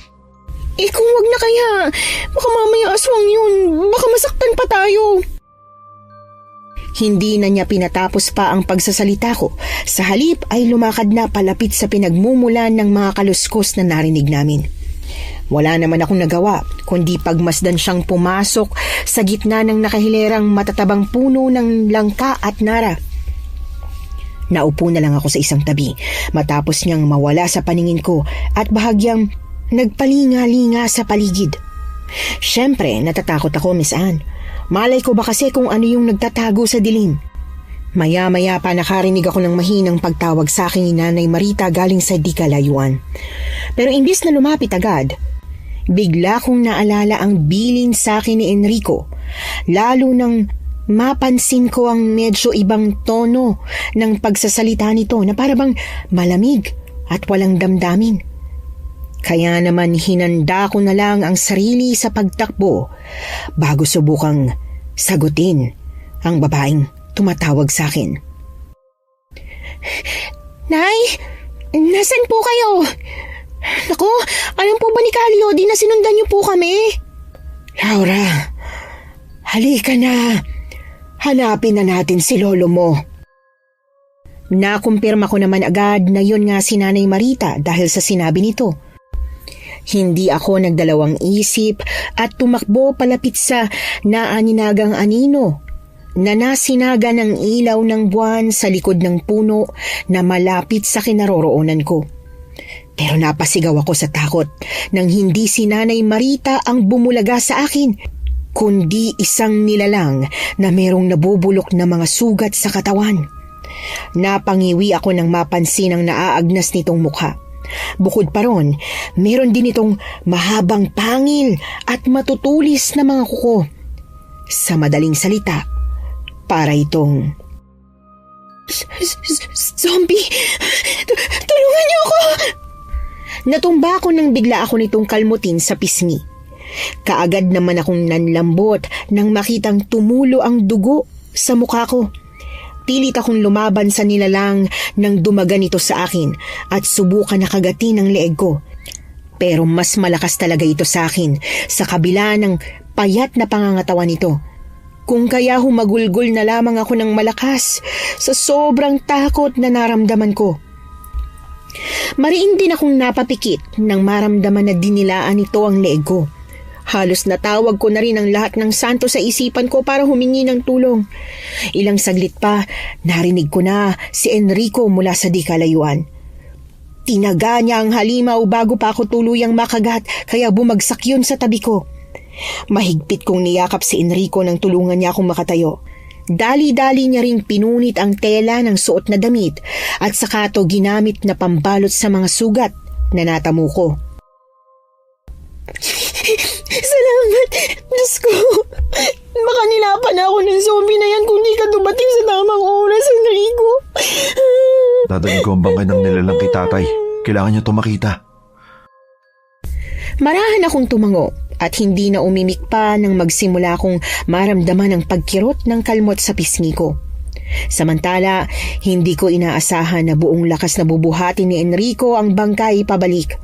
Kung wag na kaya, baka mamaya aswang yun. Baka masaktan pa tayo. Hindi na niya pinatapos pa ang pagsasalita ko. Sa halip ay lumakad na palapit sa pinagmumulan ng mga kaluskos na narinig namin. Wala naman akong nagawa, kundi pagmasdan siyang pumasok sa gitna ng nakahilerang matatabang puno ng langka at nara. Naupo na lang ako sa isang tabi matapos niyang mawala sa paningin ko at bahagyang nagpalinga-linga sa paligid. Siyempre, natatakot ako, Miss Anne. Malay ko ba kasi kung ano yung nagtatago sa dilim? Maya-maya pa nakarinig ako ng mahinang pagtawag sa akin ni Nanay Marita galing sa di kalayuan. Pero imbis na lumapit agad, bigla kong naalala ang bilin sa akin ni Enrico, lalo nang mapansin ko ang medyo ibang tono ng pagsasalita nito na parabang malamig at walang damdamin. Kaya naman hinanda ko na lang ang sarili sa pagtakbo bago subukang sagutin ang babaeng tumatawag sa akin. Nay, nasan po kayo? Naku, alam po ba ni Calio na sinundan niyo po kami? Laura, halika na. Hanapin na natin si lolo mo. Nakumpirma ko naman agad na yun nga si Nanay Marita dahil sa sinabi nito. Hindi ako nagdalawang isip at tumakbo palapit sa naaninagang anino na nasinaga ng ilaw ng buwan sa likod ng puno na malapit sa kinaroroonan ko. Pero napasigaw ako sa takot nang hindi si Nanay Marita ang bumulaga sa akin, kundi isang nilalang na merong nabubulok na mga sugat sa katawan. Napangiwi ako nang mapansin ang naaagnas nitong mukha. Bukod pa ron, meron din itong mahabang pangil at matutulis na mga kuko. Sa madaling salita, para itong zombie! Tulungan niyo ako! Natumba ako nang bigla ako nitong kalmutin sa pisngi. Kaagad naman akong nanlambot nang makitang tumulo ang dugo sa mukha ko. Pilit akong lumaban sa nilalang nang dumaga nito sa akin at subukan na kagatin ang leeg ko. Pero mas malakas talaga ito sa akin sa kabila ng payat na pangangatawan nito. Kung kaya humagulgol na lamang ako ng malakas sa sobrang takot na naramdaman ko. Mariin din akong napapikit nang maramdaman na dinilaan nito ang leeg ko. Halos natawag ko na rin ang lahat ng santo sa isipan ko para humingi ng tulong. Ilang saglit pa, narinig ko na si Enrico mula sa di kalayuan. Tinaga niya ang halimaw bago pa ako tuluyang makagat kaya bumagsak yun sa tabi ko. Mahigpit kong niyakap si Enrico nang tulungan niya akong makatayo. Dali-dali niya ring pinunit ang tela ng suot na damit at saka to ginamit na pambalot sa mga sugat na natamo ko. Salamat, Diyos ko. Baka nilapan ako ng zombie na yan kung di ka dumating sa tamang oras, Enrico. Dadalhin ko ang bangkay ng nilalang kay tatay. Kailangan niya ito makita. Marahan akong tumango at hindi na umimik pa nang magsimula akong maramdaman ang pagkirot ng kalmot sa pisngi ko. Samantala, hindi ko inaasahan na buong lakas na bubuhatin ni Enrico ang bangkay pabalik.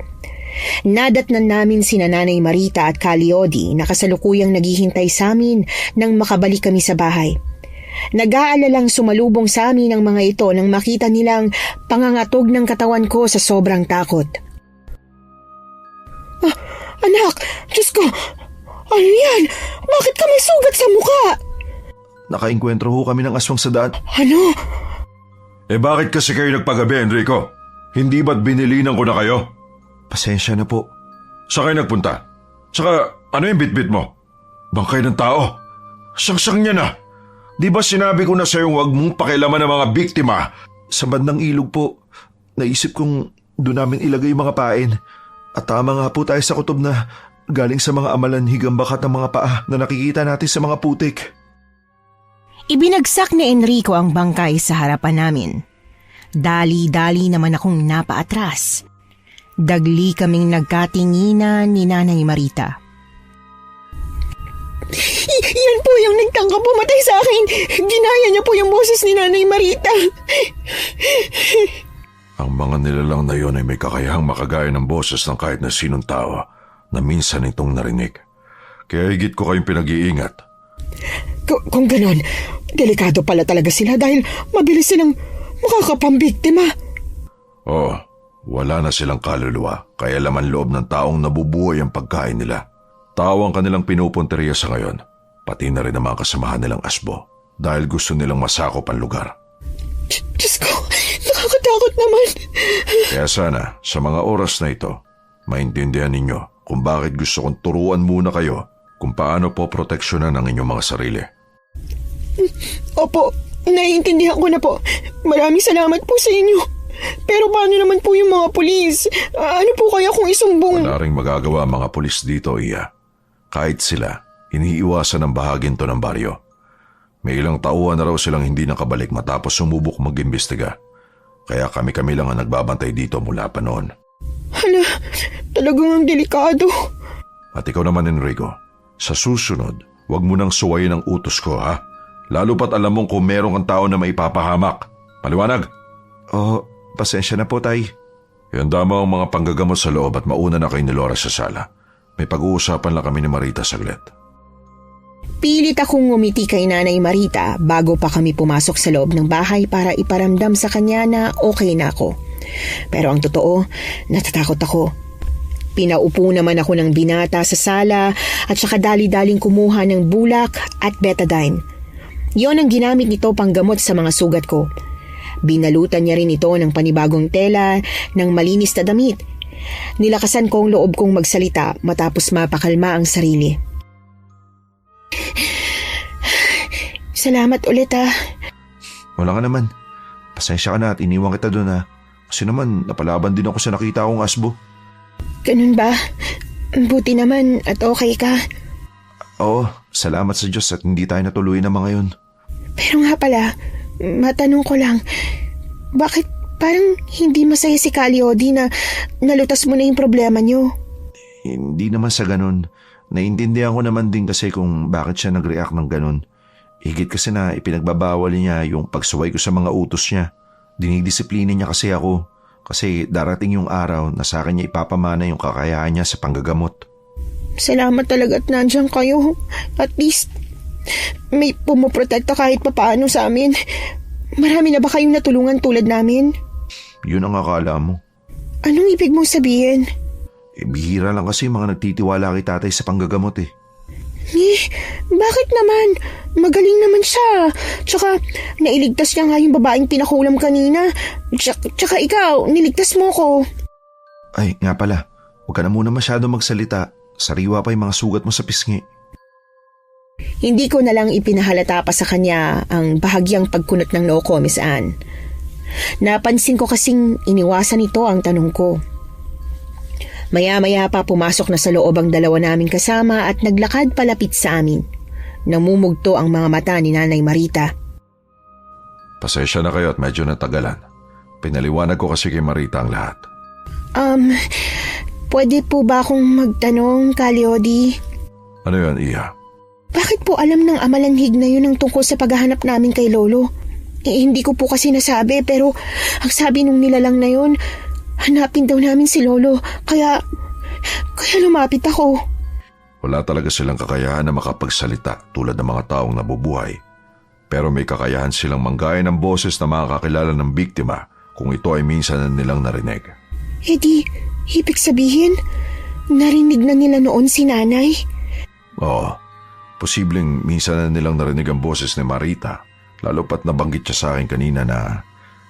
Nadatnan namin sina Nanay Marita at Kaliodi na kasalukuyang naghihintay sa amin nang makabalik kami sa bahay. Nag-aalalang sumalubong sa amin ang mga ito nang makita nilang pangangatog ng katawan ko sa sobrang takot. Anak, Diyos ko, ano yan? Bakit ka may sugat sa mukha? Nakainkwentro ho kami ng aswang sa daan. Ano? Bakit kasi kayo nagpagabi, Enrico? Hindi ba't binilinan ko na kayo? Pasensya na po. Saan kayo nagpunta? Tsaka, ano yung bitbit mo? Bangkay ng tao? Sangsang niya na. Di ba sinabi ko na sa'yo huwag mong pakialaman ng mga biktima? Sa bandang ilog po, naisip kong doon namin ilagay yung mga pain. At tama nga po tayo sa kutob na galing sa mga amalan higang bakat ng mga paa na nakikita natin sa mga putik. Ibinagsak ni Enrico ang bangkay sa harapan namin. Dali-dali naman akong napaatras. Dagli kaming nagkatinginan ni Nanay Marita. Yan po yung nagtangka pumatay sa akin. Ginaya niya po yung boses ni Nanay Marita. Ang mga nilalang na yon ay may kakayahang makagaya ng boses ng kahit na sinong tao na minsan itong narinig. Kaya higit ko kayong pinag-iingat. Kung ganon, delikado pala talaga sila dahil mabilis silang makakapambiktima. Oo, wala na silang kaluluwa kaya laman loob ng taong nabubuhay ang pagkain nila. Tao ang kanilang pinupunteriya sa ngayon, pati na rin ang mga kasamahan nilang asbo dahil gusto nilang masakop ang lugar. Diyos ko, nakakatakot naman. Kaya sana, sa mga oras na ito, maintindihan ninyo kung bakit gusto kong turuan muna kayo kung paano po proteksyonan ang inyong mga sarili. Opo, naiintindihan ko na po. Maraming salamat po sa inyo. Pero paano naman po yung mga pulis? Ano po kaya kung isumbong? Wala ring magagawa ang mga pulis dito, Iya. Kahit sila, iniiwasan ang bahagin to ng baryo. May ilang tauhan na raw silang hindi nakabalik matapos sumubok mag-imbestiga. Kaya kami-kami lang ang nagbabantay dito mula pa noon. Hala, talagang ang delikado. At ikaw naman, Enrico, sa susunod, huwag mo nang suwayin ang utos ko, ha? Lalo pat alam mong kung merong kang tao na maipapahamak. Paliwanag? Pasensya na po, tay. Ihanda mo ang mga panggagamot sa loob at mauna na kay ni Laura sa sala. May pag-uusapan lang kami ni Marita saglit. Pilit akong ngumiti kay Nanay Marita bago pa kami pumasok sa loob ng bahay para iparamdam sa kanya na okay na ako. Pero ang totoo, natatakot ako. Pinaupo naman ako ng binata sa sala at saka dali-daling kumuha ng bulak at betadine. Yon ang ginamit nito panggamot sa mga sugat ko. Binalutan niya rin ito ng panibagong tela ng malinis na damit. Nilakasan ko ang loob kong magsalita matapos mapakalma ang sarili. Salamat ulit Wala ka naman. Pasensya ka na at iniwan kita doon ha. Kasi naman napalaban din ako sa nakita kong asbo. Ganun ba? Buti naman at okay ka. Oo, salamat sa Diyos at hindi tayo natuloy na mga yun. Pero nga pala, matanong ko lang, bakit parang hindi masaya si Kaliodi na nalutas mo na yung problema niyo? Hindi naman sa ganun. Naintindihan ko naman din kasi kung bakit siya nag-react ng ganun. Higit kasi na ipinagbabawal niya yung pagsuway ko sa mga utos niya. Dinidisiplina niya kasi ako. Kasi darating yung araw na sa akin niya ipapamana yung kakayahan niya sa panggagamot. Salamat talaga at nandiyan kayo. At least, may pumoprotekta kahit papaano sa amin. Marami na ba kayong natulungan tulad namin? Yun ang akala mo. Anong ibig mong sabihin? Bihira lang kasi mga nagtitiwala kay tatay sa panggagamot eh. Bakit naman? Magaling naman siya. Tsaka, nailigtas niya nga yung babaeng pinakulam kanina. Tsaka ikaw, niligtas mo ko. Ay, nga pala. Huwag ka na muna masyado magsalita. Sariwa pa yung mga sugat mo sa pisngi. Hindi ko na lang ipinahalata pa sa kanya ang bahagyang pagkunot ng noo ko, Miss Anne. Napansin ko kasing iniwasan nito ang tanong ko. Maya-maya pa pumasok na sa loob ang dalawa naming kasama at naglakad palapit sa amin. Namumugto ang mga mata ni Nanay Marita. Pasensya na kayo at medyo natagalan. Pinaliwanag ko kasi kay Marita ang lahat. Pwede po ba akong magtanong, Kaliodi? Ano yan, Iha? Bakit po alam ng amalanhig na yun ang tungkol sa paghahanap namin kay Lolo? Hindi ko po kasi nasabi pero ang sabi nung nilalang na yun, hanapin daw namin si Lolo, kaya lumapit ako. Wala talaga silang kakayahan na makapagsalita tulad ng mga taong nabubuhay. Pero may kakayahan silang manggaya ng boses na makakakilala ng biktima kung ito ay minsan na nilang narinig. Ibig sabihin, narinig na nila noon si Nanay? Oo, posibleng minsan na nilang narinig ang boses ni Marita, lalo pat nabanggit siya sa akin kanina na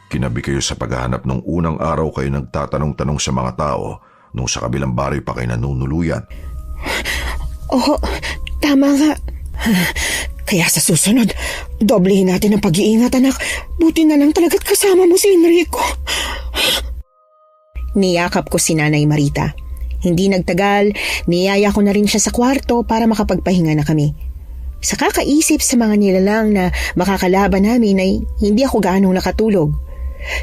kinabi kayo sa paghahanap nung unang araw kayo nagtatanong-tanong sa mga tao nung sa kabilang baray pa kayo nanunuluyan. Oo, tama nga. Kaya sa susunod, doblehin natin ang pag-iingat, anak. Buti na lang talaga't kasama mo si Enrico. Niyakap ko si Nanay Marita. Hindi nagtagal, niyaya ko na rin siya sa kwarto para makapagpahinga na kami. Sa kakaisip sa mga nilalang na makakalaban namin ay hindi ako gaanong nakatulog.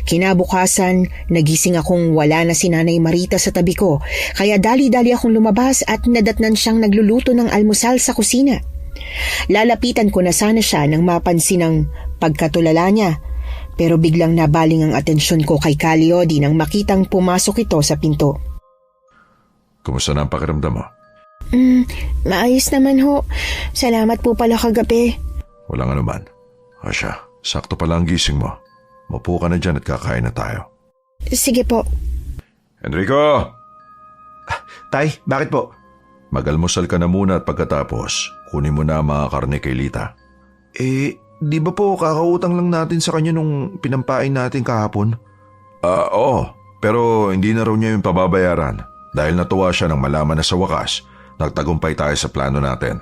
Kinabukasan, nagising akong wala na si Nanay Marita sa tabi ko, kaya dali-dali akong lumabas at nadatnan siyang nagluluto ng almusal sa kusina. Lalapitan ko na sana siya nang mapansin ang pagkatulala niya, pero biglang nabaling ang atensyon ko kay Kaliodi nang makitang pumasok ito sa pinto. Kumusta na ang pakiramdam mo? Maayos naman ho. Salamat po pala kagabi. Walang anuman. Asya, sakto pala ang gising mo. Mapo ka na dyan at kakain na tayo. Sige po. Enrico! Tay, bakit po? Mag-almusal ka na muna at pagkatapos, kunin mo na ang mga karne kay Lita. Di ba po kakautang lang natin sa kanya nung pinampain natin kahapon? Oo, pero hindi na raw niya yung pababayaran dahil natuwa siya nang malaman na sa wakas, nagtagumpay tayo sa plano natin.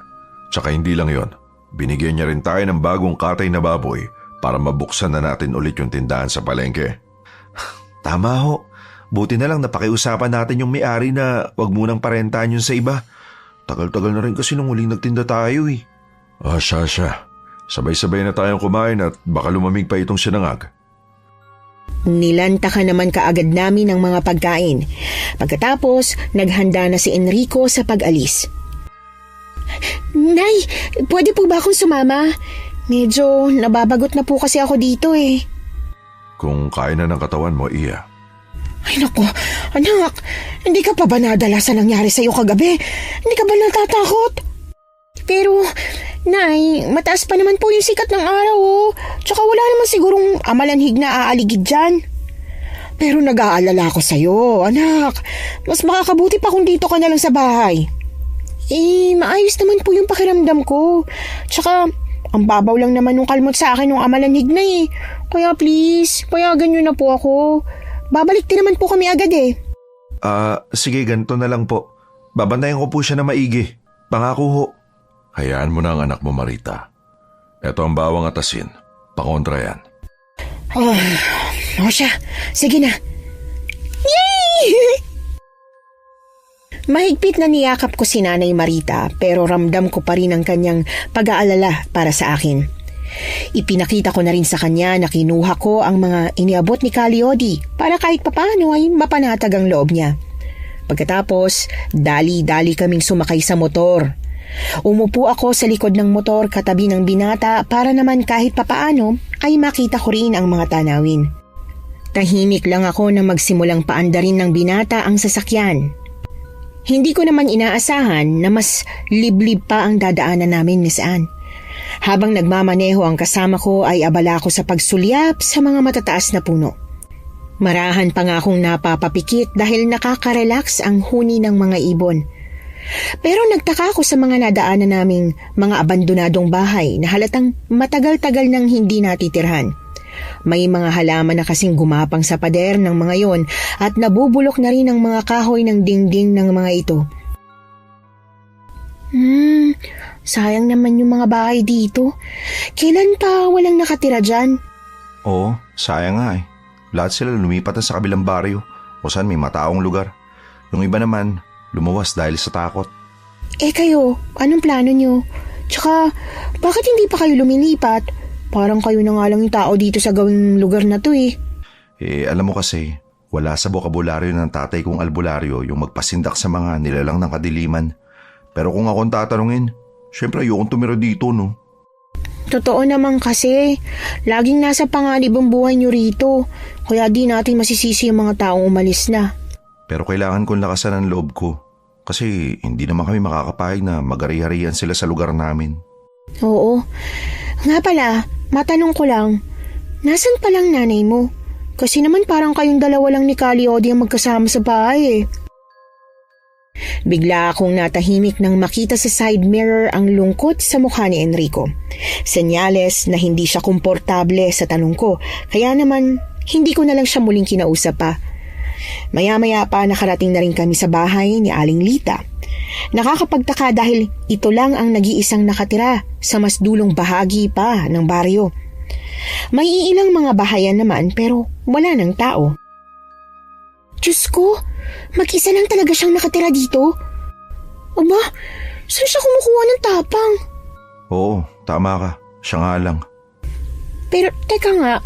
Tsaka hindi lang yon, binigyan niya rin tayo ng bagong katay na baboy para mabuksan na natin ulit yung tindahan sa palengke. Tama ho. Buti na lang napakiusapan natin yung may-ari na wag munang parentahan yun sa iba. Tagal-tagal na rin kasi nung huling nagtinda tayo eh. Siya. Sabay-sabay na tayong kumain at baka lumamig pa itong sinangag. Nilantakan naman kaagad namin ang mga pagkain. Pagkatapos, naghanda na si Enrico sa pag-alis. Nay, pwede po ba akong sumama? Medyo nababagot na po kasi ako dito eh. Kung kaya na ng katawan mo, Iya. Ay naku, anak, hindi ka pa ba nadala sa nangyari sa'yo kagabi? Hindi ka ba natatakot? Pero, Nay, mataas pa naman po yung sikat ng araw oh. Tsaka wala naman sigurong amalanhig na aaligid dyan. Pero nag-aalala ako sa'yo, anak. Mas makakabuti pa kung dito ka na lang sa bahay. Maayos naman po yung pakiramdam ko. Tsaka, ang babaw lang naman nung kalmot sa akin nung amalanhig na eh. Kaya please, payagan nyo na po ako. Babalik din naman po kami agad eh. Sige, ganito na lang po. Babantayan ko po siya na maigi. Pangako ho. Hayaan mo na ang anak mo, Marita. Ito ang bawang at asin. Pakontra yan. Siya, sige na. Yay! Mahigpit na niyakap ko si Nanay Marita pero ramdam ko pa rin ang kanyang pag-aalala para sa akin. Ipinakita ko na rin sa kanya na kinuha ko ang mga iniabot ni Kaliodi para kahit papano ay mapanatag ang loob niya. Pagkatapos, dali-dali kaming sumakay sa motor. Umupo ako sa likod ng motor katabi ng binata para naman kahit papaano ay makita ko rin ang mga tanawin. Tahimik lang ako na magsimulang paandarin ng binata ang sasakyan. Hindi ko naman inaasahan na mas liblib pa ang dadaanan namin, Miss Anne. Habang nagmamaneho ang kasama ko ay abala ako sa pagsulyap sa mga matataas na puno. Marahan pa nga akong napapapikit dahil nakaka-relax ang huni ng mga ibon. Pero nagtaka ako sa mga nadaanan naming mga abandonadong bahay na halatang matagal-tagal nang hindi natitirhan. May mga halaman na kasing gumapang sa pader ng mga yon at nabubulok na rin ang mga kahoy ng dingding ng mga ito. Sayang naman yung mga bahay dito. Kailan pa walang nakatira dyan? Oo, sayang nga eh. Lahat sila lumipat na sa kabilang baryo o saan may mataong lugar. Yung iba naman, lumuwas dahil sa takot. Kayo, anong plano nyo? Tsaka, bakit hindi pa kayo lumilipat? Parang kayo na nga lang yung tao dito sa gawing lugar na to eh. Alam mo kasi, wala sa bokabularyo ng tatay kong albularyo yung magpasindak sa mga nilalang ng kadiliman. Pero kung akong tatanungin, syempre ayokong tumira dito, no? Totoo naman kasi, laging nasa panganib ang buhay nyo rito. Kaya di natin masisisi yung mga taong umalis na. Pero kailangan kong lakasan ang loob ko. Kasi hindi naman kami makakapayag na mag-ari-harian sila sa lugar namin. Oo. Nga pala, matanong ko lang, nasan palang nanay mo? Kasi naman parang kayong dalawa lang ni Caliodi ang magkasama sa bahay eh. Bigla akong natahimik nang makita sa side mirror ang lungkot sa mukha ni Enrico. Senyales na hindi siya komportable sa tanong ko, kaya naman hindi ko na lang siya muling kinausap pa. Maya-maya pa nakarating na rin kami sa bahay ni Aling Lita. Nakakapagtaka dahil ito lang ang nag-iisang nakatira sa mas dulong bahagi pa ng baryo. May ilang mga bahayan naman pero wala ng tao. Diyos ko, mag-isa lang talaga siyang nakatira dito? Aba, saan siya kumukuha ng tapang? Oo, tama ka. Siya nga lang. Pero teka nga,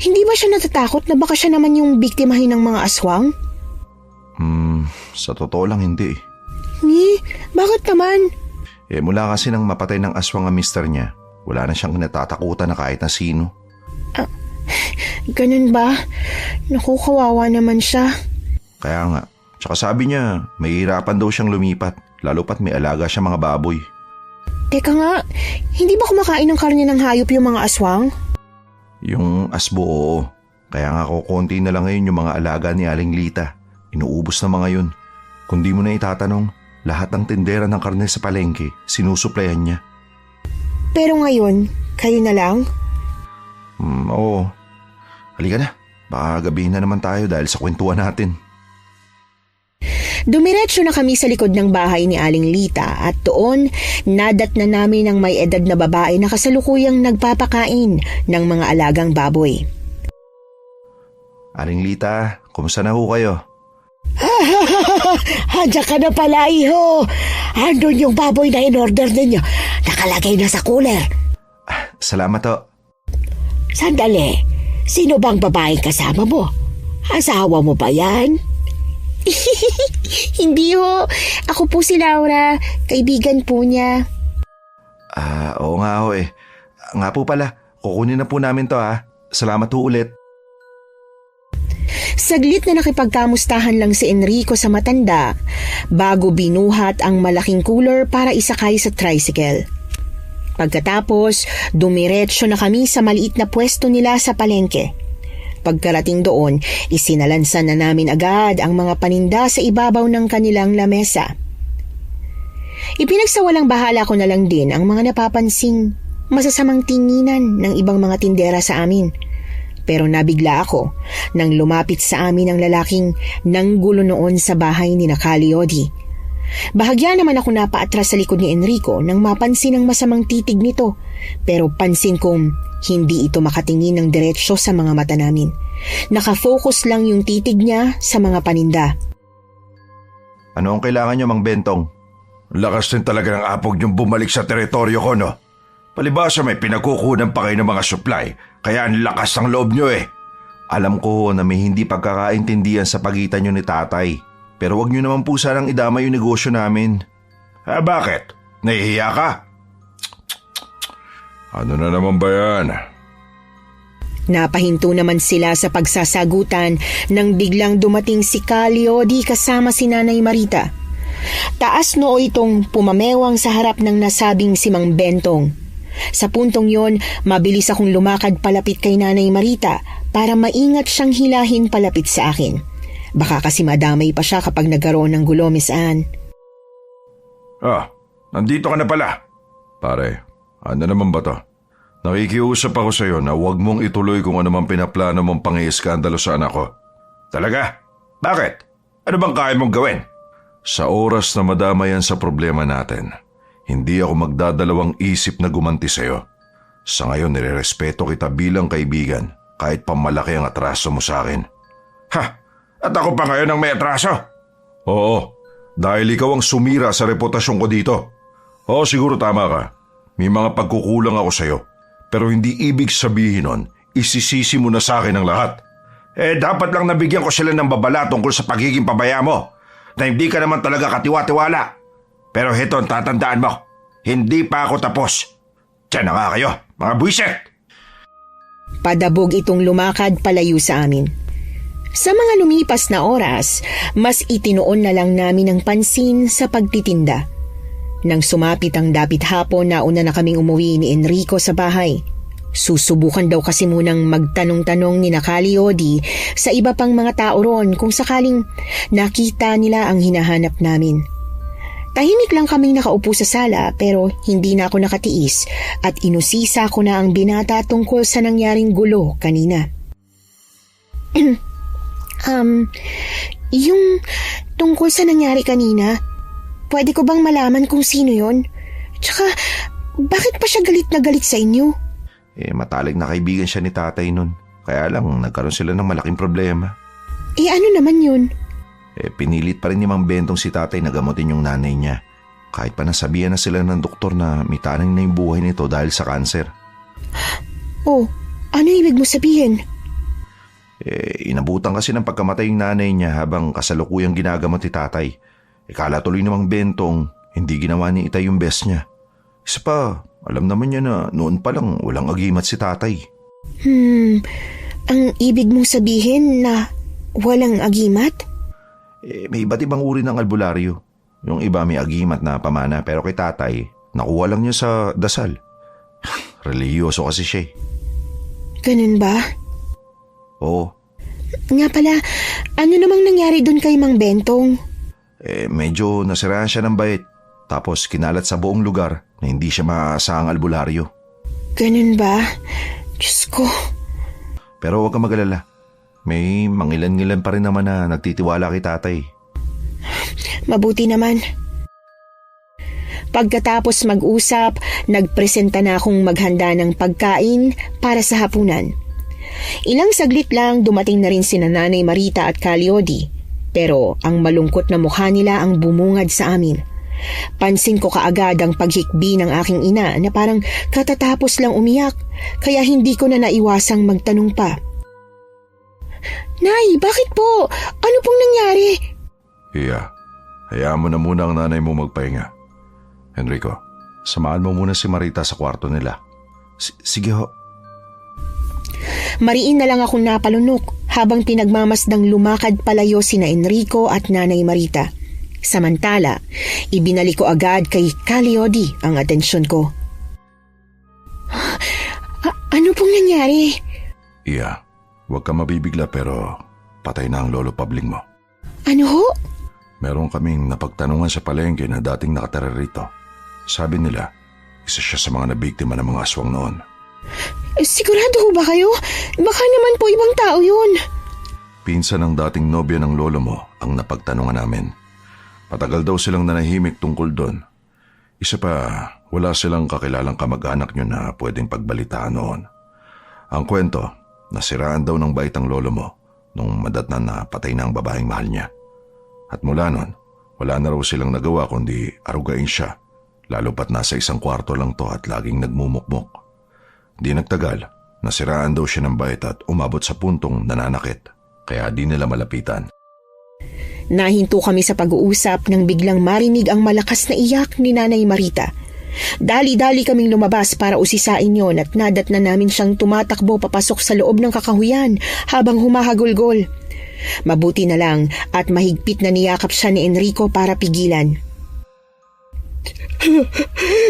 hindi ba siya natatakot na baka siya naman yung biktimahin ng mga aswang? Sa totoo lang hindi. Bakit naman? Mula kasi nang mapatay ng aswang ang mister niya, wala na siyang natatakutan na kahit na sino. Ganun ba? Naku, kawawa naman siya. Kaya nga, tsaka sabi niya, may hirapan daw siyang lumipat, lalo pat may alaga siya mga baboy. Teka nga, hindi ba kumakain ng karne ng hayop yung mga aswang? Yung asbo, oo. Kaya nga kukunti na lang ngayon yung mga alaga ni Aling Lita. Inuubos na mga yun. Kung di mo na itatanong, lahat ng tindera ng karne sa palengke, sinusuplayan niya. Pero ngayon, kayo na lang? Oo. Halika na, baka gabihin na naman tayo dahil sa kwentuhan natin. Dumiretso na kami sa likod ng bahay ni Aling Lita at doon nadat na namin ang may edad na babae na kasalukuyang nagpapakain ng mga alagang baboy. Aling Lita, kumusta na ho kayo? Andiyan ka na pala, iho. Andun yung baboy na in-order ninyo. Nakalagay na sa cooler. Salamat ho. Sandali, sino bang babaeng kasama mo? Asawa mo ba yan? Hindi ho, ako po si Laura, kaibigan po niya. Oo nga ho eh. Nga po pala, kukunin na po namin to ha. Salamat ho ulit. Saglit na nakipagkamustahan lang si Enrico sa matanda bago binuhat ang malaking cooler para isakay sa tricycle. Pagkatapos, dumiretso na kami sa maliit na pwesto nila sa palengke. Pagkarating doon, isinalansan na namin agad ang mga paninda sa ibabaw ng kanilang lamesa. Ipinagsawalang bahala ko na lang din ang mga napapansing masasamang tinginan ng ibang mga tindera sa amin. Pero nabigla ako nang lumapit sa amin ang lalaking nanggulo noon sa bahay ni Caliodi. Bahagya naman ako napaatras sa likod ni Enrico nang mapansin ang masamang titig nito, pero pansin kong hindi ito makatingin ng diretsyo sa mga mata namin. Nakafocus lang yung titig niya sa mga paninda. Ano ang kailangan niyo, Mang Bentong? Lakas din talaga ng apog niyong bumalik sa teritoryo ko, no? Palibasa may pinagkukunan pa kayo ng mga supply, kaya ang lakas ng loob niyo eh. Alam ko na may hindi pagkakaintindihan sa pagitan niyo ni tatay. Pero wag niyo naman po sanang idama yung negosyo namin. Bakit? Nahihiya ka? Ano na naman ba yan? Napahinto naman sila sa pagsasagutan nang biglang dumating si Calio di kasama si Nanay Marita. Taas noo itong pumamewang sa harap ng nasabing si Mang Bentong. Sa puntong yon, mabilis akong lumakad palapit kay Nanay Marita para maingat siyang hilahin palapit sa akin. Baka kasi madamay pa siya kapag nagkaroon ng gulo, Miss Anne. Nandito ka na pala. Pare, ano naman ba to? Nakikiusap ako sa iyo na huwag mong ituloy kung ano man pinaplano mong pang-iiskandalo sa anak ko. Talaga? Bakit? Ano bang kaya mong gawin? Sa oras na madama yan sa problema natin, hindi ako magdadalawang isip na gumanti sa iyo. Sa ngayon, nirerespeto kita bilang kaibigan kahit pamalaki ang atraso mo sa akin. Ha? At ako pa ngayon ang may atraso? Oo, dahil ikaw ang sumira sa reputasyon ko dito. Oo, siguro tama ka. May mga pagkukulang ako sa iyo. Pero hindi ibig sabihin nun, isisisi mo na sa akin ang lahat. Dapat lang nabigyan ko sila ng babala tungkol sa pagiging pabaya mo, na hindi ka naman talaga katiwa-tiwala. Pero heto, tatandaan mo, hindi pa ako tapos. Diyan na nga kayo, mga buwisit! Padabog itong lumakad palayo sa amin. Sa mga lumipas na oras, mas itinuon na lang namin ang pansin sa pagtitinda. Nang sumapit ang dapit hapon, nauna na kaming umuwi ni Enrico sa bahay. Susubukan daw kasi munang magtanong-tanong ni Calio-di sa iba pang mga tao ron kung sakaling nakita nila ang hinahanap namin. Tahimik lang kaming nakaupo sa sala pero hindi na ako nakatiis at inusisa ko na ang binata tungkol sa nangyaring gulo kanina. Yung tungkol sa nangyari kanina, pwede ko bang malaman kung sino yon? Tsaka, bakit pa siya galit na galit sa inyo? Matalag na kaibigan siya ni tatay nun. Kaya lang, nagkaroon sila ng malaking problema. Ano naman yun? Pinilit pa rin ni Mang Bentong si tatay na gamutin yung nanay niya. Kahit pa nasabihan na sila ng doktor na may tanang na yung buhay nito dahil sa kanser. Oh, ano ibig mo sabihin? Inabutan kasi ng pagkamatay yung nanay niya habang kasalukuyang ginagamot ni tatay. Kala tuloy namang Bentong, hindi ginawa ni Itay yung best niya. Isa pa, alam naman niya na noon pa lang walang agimat si tatay. Ang ibig mong sabihin na walang agimat? May iba't ibang uri ng albularyo. Yung iba may agimat na pamana pero kay tatay, nakuha lang niya sa dasal. Reliyoso kasi siya. Ganun ba? Oo. Nga pala, ano namang nangyari doon kay Mang Bentong? Medyo nasiraan siya ng bait. Tapos kinalat sa buong lugar na hindi siya maaasahang albularyo. Ganun ba? Diyos ko. Pero huwag kang mag-alala. May mangilan-ngilan pa rin naman na nagtitiwala kay tatay. Mabuti naman. Pagkatapos mag-usap, nagpresenta na akong maghanda ng pagkain para sa hapunan. Ilang saglit lang dumating na rin sina Nanay Marita at Calio-di. Pero ang malungkot na mukha nila ang bumungad sa amin. Pansin ko kaagad ang paghikbi ng aking ina na parang katatapos lang umiyak, kaya hindi ko na naiwasang magtanong pa. Nay, bakit po? Ano pong nangyari? Iya, hayaan mo na muna ang nanay mo magpahinga. Enrico, samahan mo muna si Marita sa kwarto nila. Sige ho. Mariin na lang akong napalunok habang pinagmamasdang lumakad palayo sina Enrico at Nanay Marita. Samantala, ibinalik ko agad kay Calio-di ang atensyon ko. Ano pong nangyari? Iya, huwag ka mabibigla pero patay na ang lolo Pabling mo. Ano ho? Meron kaming napagtanungan sa palengke na dating nakatira rito. Sabi nila, isa siya sa mga nabiktima ng mga aswang noon. Sigurado ho ba kayo? Baka naman po ibang tao yun. Pinsan ng dating nobya ng lolo mo ang napagtanungan namin. Patagal daw silang nanahimik tungkol doon. Isa pa, wala silang kakilalang kamag-anak nyo na pwedeng pagbalitaan noon. Ang kwento, nasiraan daw ng bait ang lolo mo nung madatnan na patay na ang babaeng mahal niya. At mula noon, wala na raw silang nagawa kundi arugain siya, lalo pat nasa isang kwarto lang to at laging nagmumukmok. Di nagtagal, nasiraan daw siya ng bait at umabot sa puntong nananakit, kaya di nila malapitan. Nahinto kami sa pag-uusap nang biglang marinig ang malakas na iyak ni Nanay Marita. Dali-dali kaming lumabas para usisain yon at nadatnan namin siyang tumatakbo papasok sa loob ng kakahuyan habang humahagulgol. Mabuti na lang at mahigpit na niyakap siya ni Enrico para pigilan.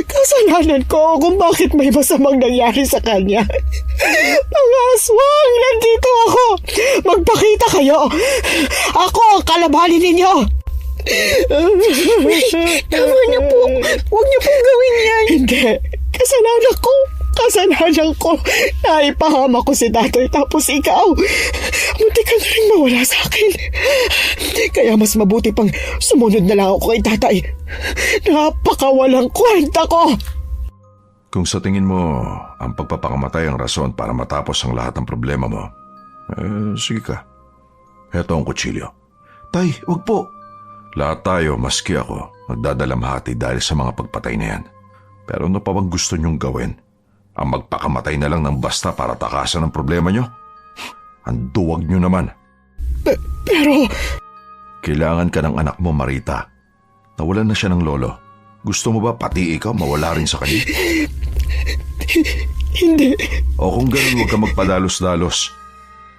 Kasalanan ko kung bakit may masamang nangyari sa kanya. Mga aswang, nandito ako. Magpakita kayo. Ako ang kalabanin ninyo. Tama na po. Huwag niyo pong gawin yan. Hindi. Kasalanan ko. Kasalanan ko. Naipahama ko si tatay tapos ikaw. Munti ka na rin mawala sa akin. Kaya mas mabuti pang sumunod na lang ako kay tatay. Napakawalang kwenta ko. Kung sa tingin mo ang pagpapakamatay ang rason para matapos ang lahat ng problema mo, sige ka. Heto ang kutsilyo. Tay, wag po. Lahat tayo, maski ako, nagdadalamhati dahil sa mga pagpatay na yan. Pero ano pa bang gusto nyong gawin? Ang magpakamatay na lang ng basta para takasan ang problema nyo? Ang duwag nyo naman. Pero... Kailangan ka ng anak mo, Marita. Nawalan na siya ng lolo. Gusto mo ba pati ikaw mawala rin sa kanya? Hindi. O kung ganun, huwag ka magpadalos-dalos.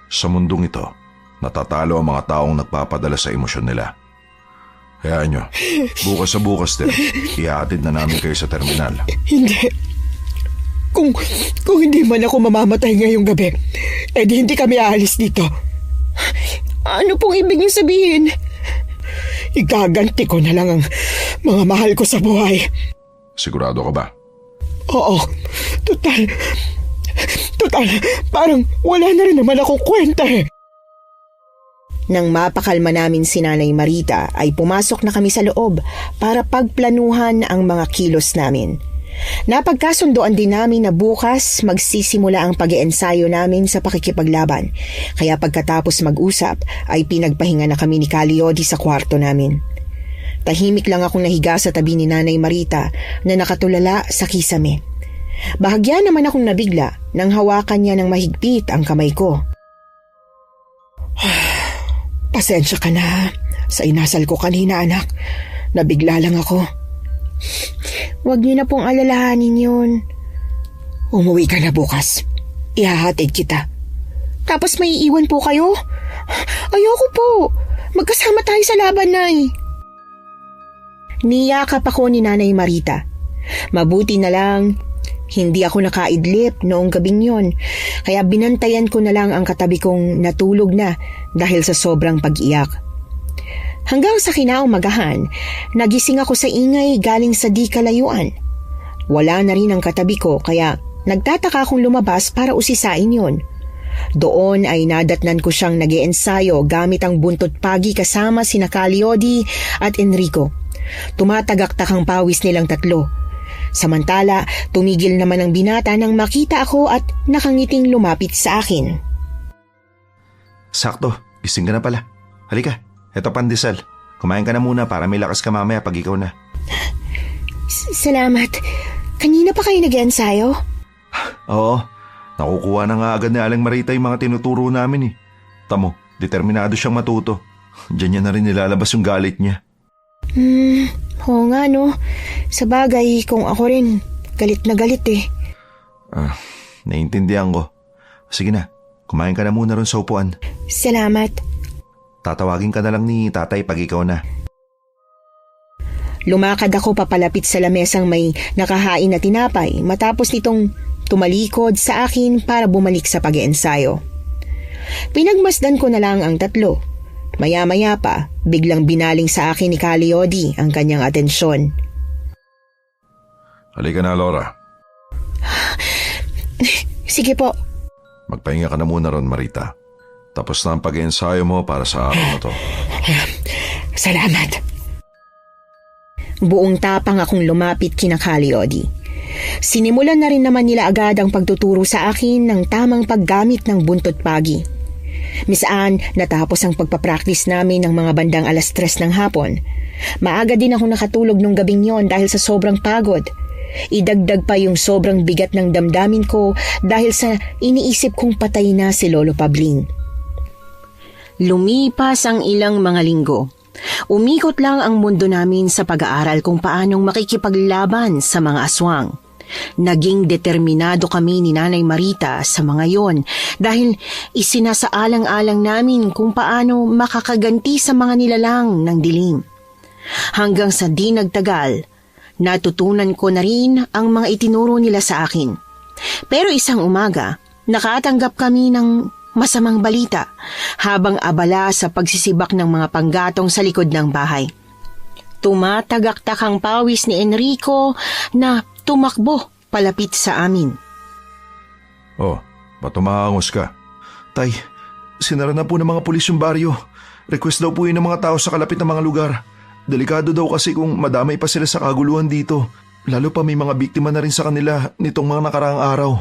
Sa mundong ito, natatalo ang mga taong nagpapadala sa emosyon nila. Hayaan nyo, bukas sa bukas din, ihahatid na namin kayo sa terminal. Hindi. Kung hindi man ako mamamatay ngayong gabi, edi hindi kami aalis dito. Ano pong ibig niyo sabihin? Igaganti ko na lang ang mga mahal ko sa buhay. Sigurado ka ba? Oo. Total, parang wala na rin naman akong kwenta eh. Nang mapakalma namin si Nanay Marita ay pumasok na kami sa loob para pagplanuhan ang mga kilos namin. Napagkasundoan din namin na bukas magsisimula ang pag-iensayo namin sa pakikipaglaban. Kaya pagkatapos mag-usap ay pinagpahinga na kami ni Kaliodi sa kwarto namin. Tahimik lang akong nahiga sa tabi ni Nanay Marita na nakatulala sa kisame. Bahagya naman akong nabigla nang hawakan niya ng mahigpit ang kamay ko. Pasensya ka na sa inasal ko kanina, anak. Nabigla lang ako. Huwag niyo na pong alalahanin yun. Umuwi ka na bukas. Ihahatid kita. Tapos may iiwan po kayo? Ayoko po. Magkasama tayo sa laban, Nay. Niyakap ako ni Nanay Marita. Mabuti na lang, hindi ako nakaidlip noong gabing yon, kaya binantayan ko na lang ang katabi kong natulog na dahil sa sobrang pag-iyak. Hanggang sa kinaumagahan, nagising ako sa ingay galing sa di kalayuan. Wala na rin ang katabi ko kaya nagtataka akong lumabas para usisain yon. Doon ay nadatnan ko siyang nag-iensayo gamit ang buntot pagi kasama sina Kaliodi at Enrico. Tumatagaktak ang pawis nilang tatlo. Samantala, tumigil naman ang binata nang makita ako at nakangiting lumapit sa akin. Sakto, gising ka na pala. Halika, eto pandesal. Kumain ka na muna para may lakas ka mamaya pag ikaw na. Salamat. Kanina pa kayo nag-ensayo? Oo, nakukuha na nga agad ni Aling Marita yung mga tinuturo namin eh. Tamo, determinado siyang matuto. Diyan niya na rin nilalabas yung galit niya. Oo nga no. Sa bagay, kung ako rin, galit na galit eh. Naiintindihan ko. Sige na, kumain ka na muna ron sa upuan. Salamat. Tatawagin ka na lang ni tatay pag ikaw na. Lumakad ako papalapit sa lamesang may nakahain na tinapay matapos nitong tumalikod sa akin para bumalik sa pag-iensayo. Pinagmasdan ko na lang ang tatlo. Maya-maya pa, biglang binaling sa akin ni Kaliodi ang kanyang atensyon. Halika na, Laura. Sige po. Magpahinga ka na muna ron, Marita. Tapos na ang pag-iensayo mo para sa araw na to. Salamat. Buong tapang akong lumapit kina Kaliodi. Sinimulan na rin naman nila agad ang pagtuturo sa akin ng tamang paggamit ng buntot pagi. Misaan natapos ang pagpapractice namin ng mga bandang 3:00 ng hapon. Maaga din ako nakatulog nung gabing yon dahil sa sobrang pagod. Idagdag pa yung sobrang bigat ng damdamin ko dahil sa iniisip kong patay na si Lolo Pabling. Lumipas ang ilang mga linggo Umikot lang ang mundo namin sa pag-aaral kung paanong makikipaglaban sa mga aswang. Naging determinado kami ni Nanay Marita sa mga yon dahil isinasaalang-alang namin kung paano makakaganti sa mga nilalang ng dilim. Hanggang sa di nagtagal, natutunan ko na rin ang mga itinuro nila sa akin. Pero isang umaga, nakatanggap kami ng masamang balita habang abala sa pagsisibak ng mga panggatong sa likod ng bahay. Tumatagaktak ang pawis ni Enrico na tumakbo palapit sa amin. Oh, matumahangos ka. Tay, sinara na po ng mga pulis yung baryo. Request daw po yun ng mga tao sa kalapit ng mga lugar. Delikado daw kasi kung madamay pa sila sa kaguluhan dito. Lalo pa may mga biktima na rin sa kanila nitong mga nakaraang araw.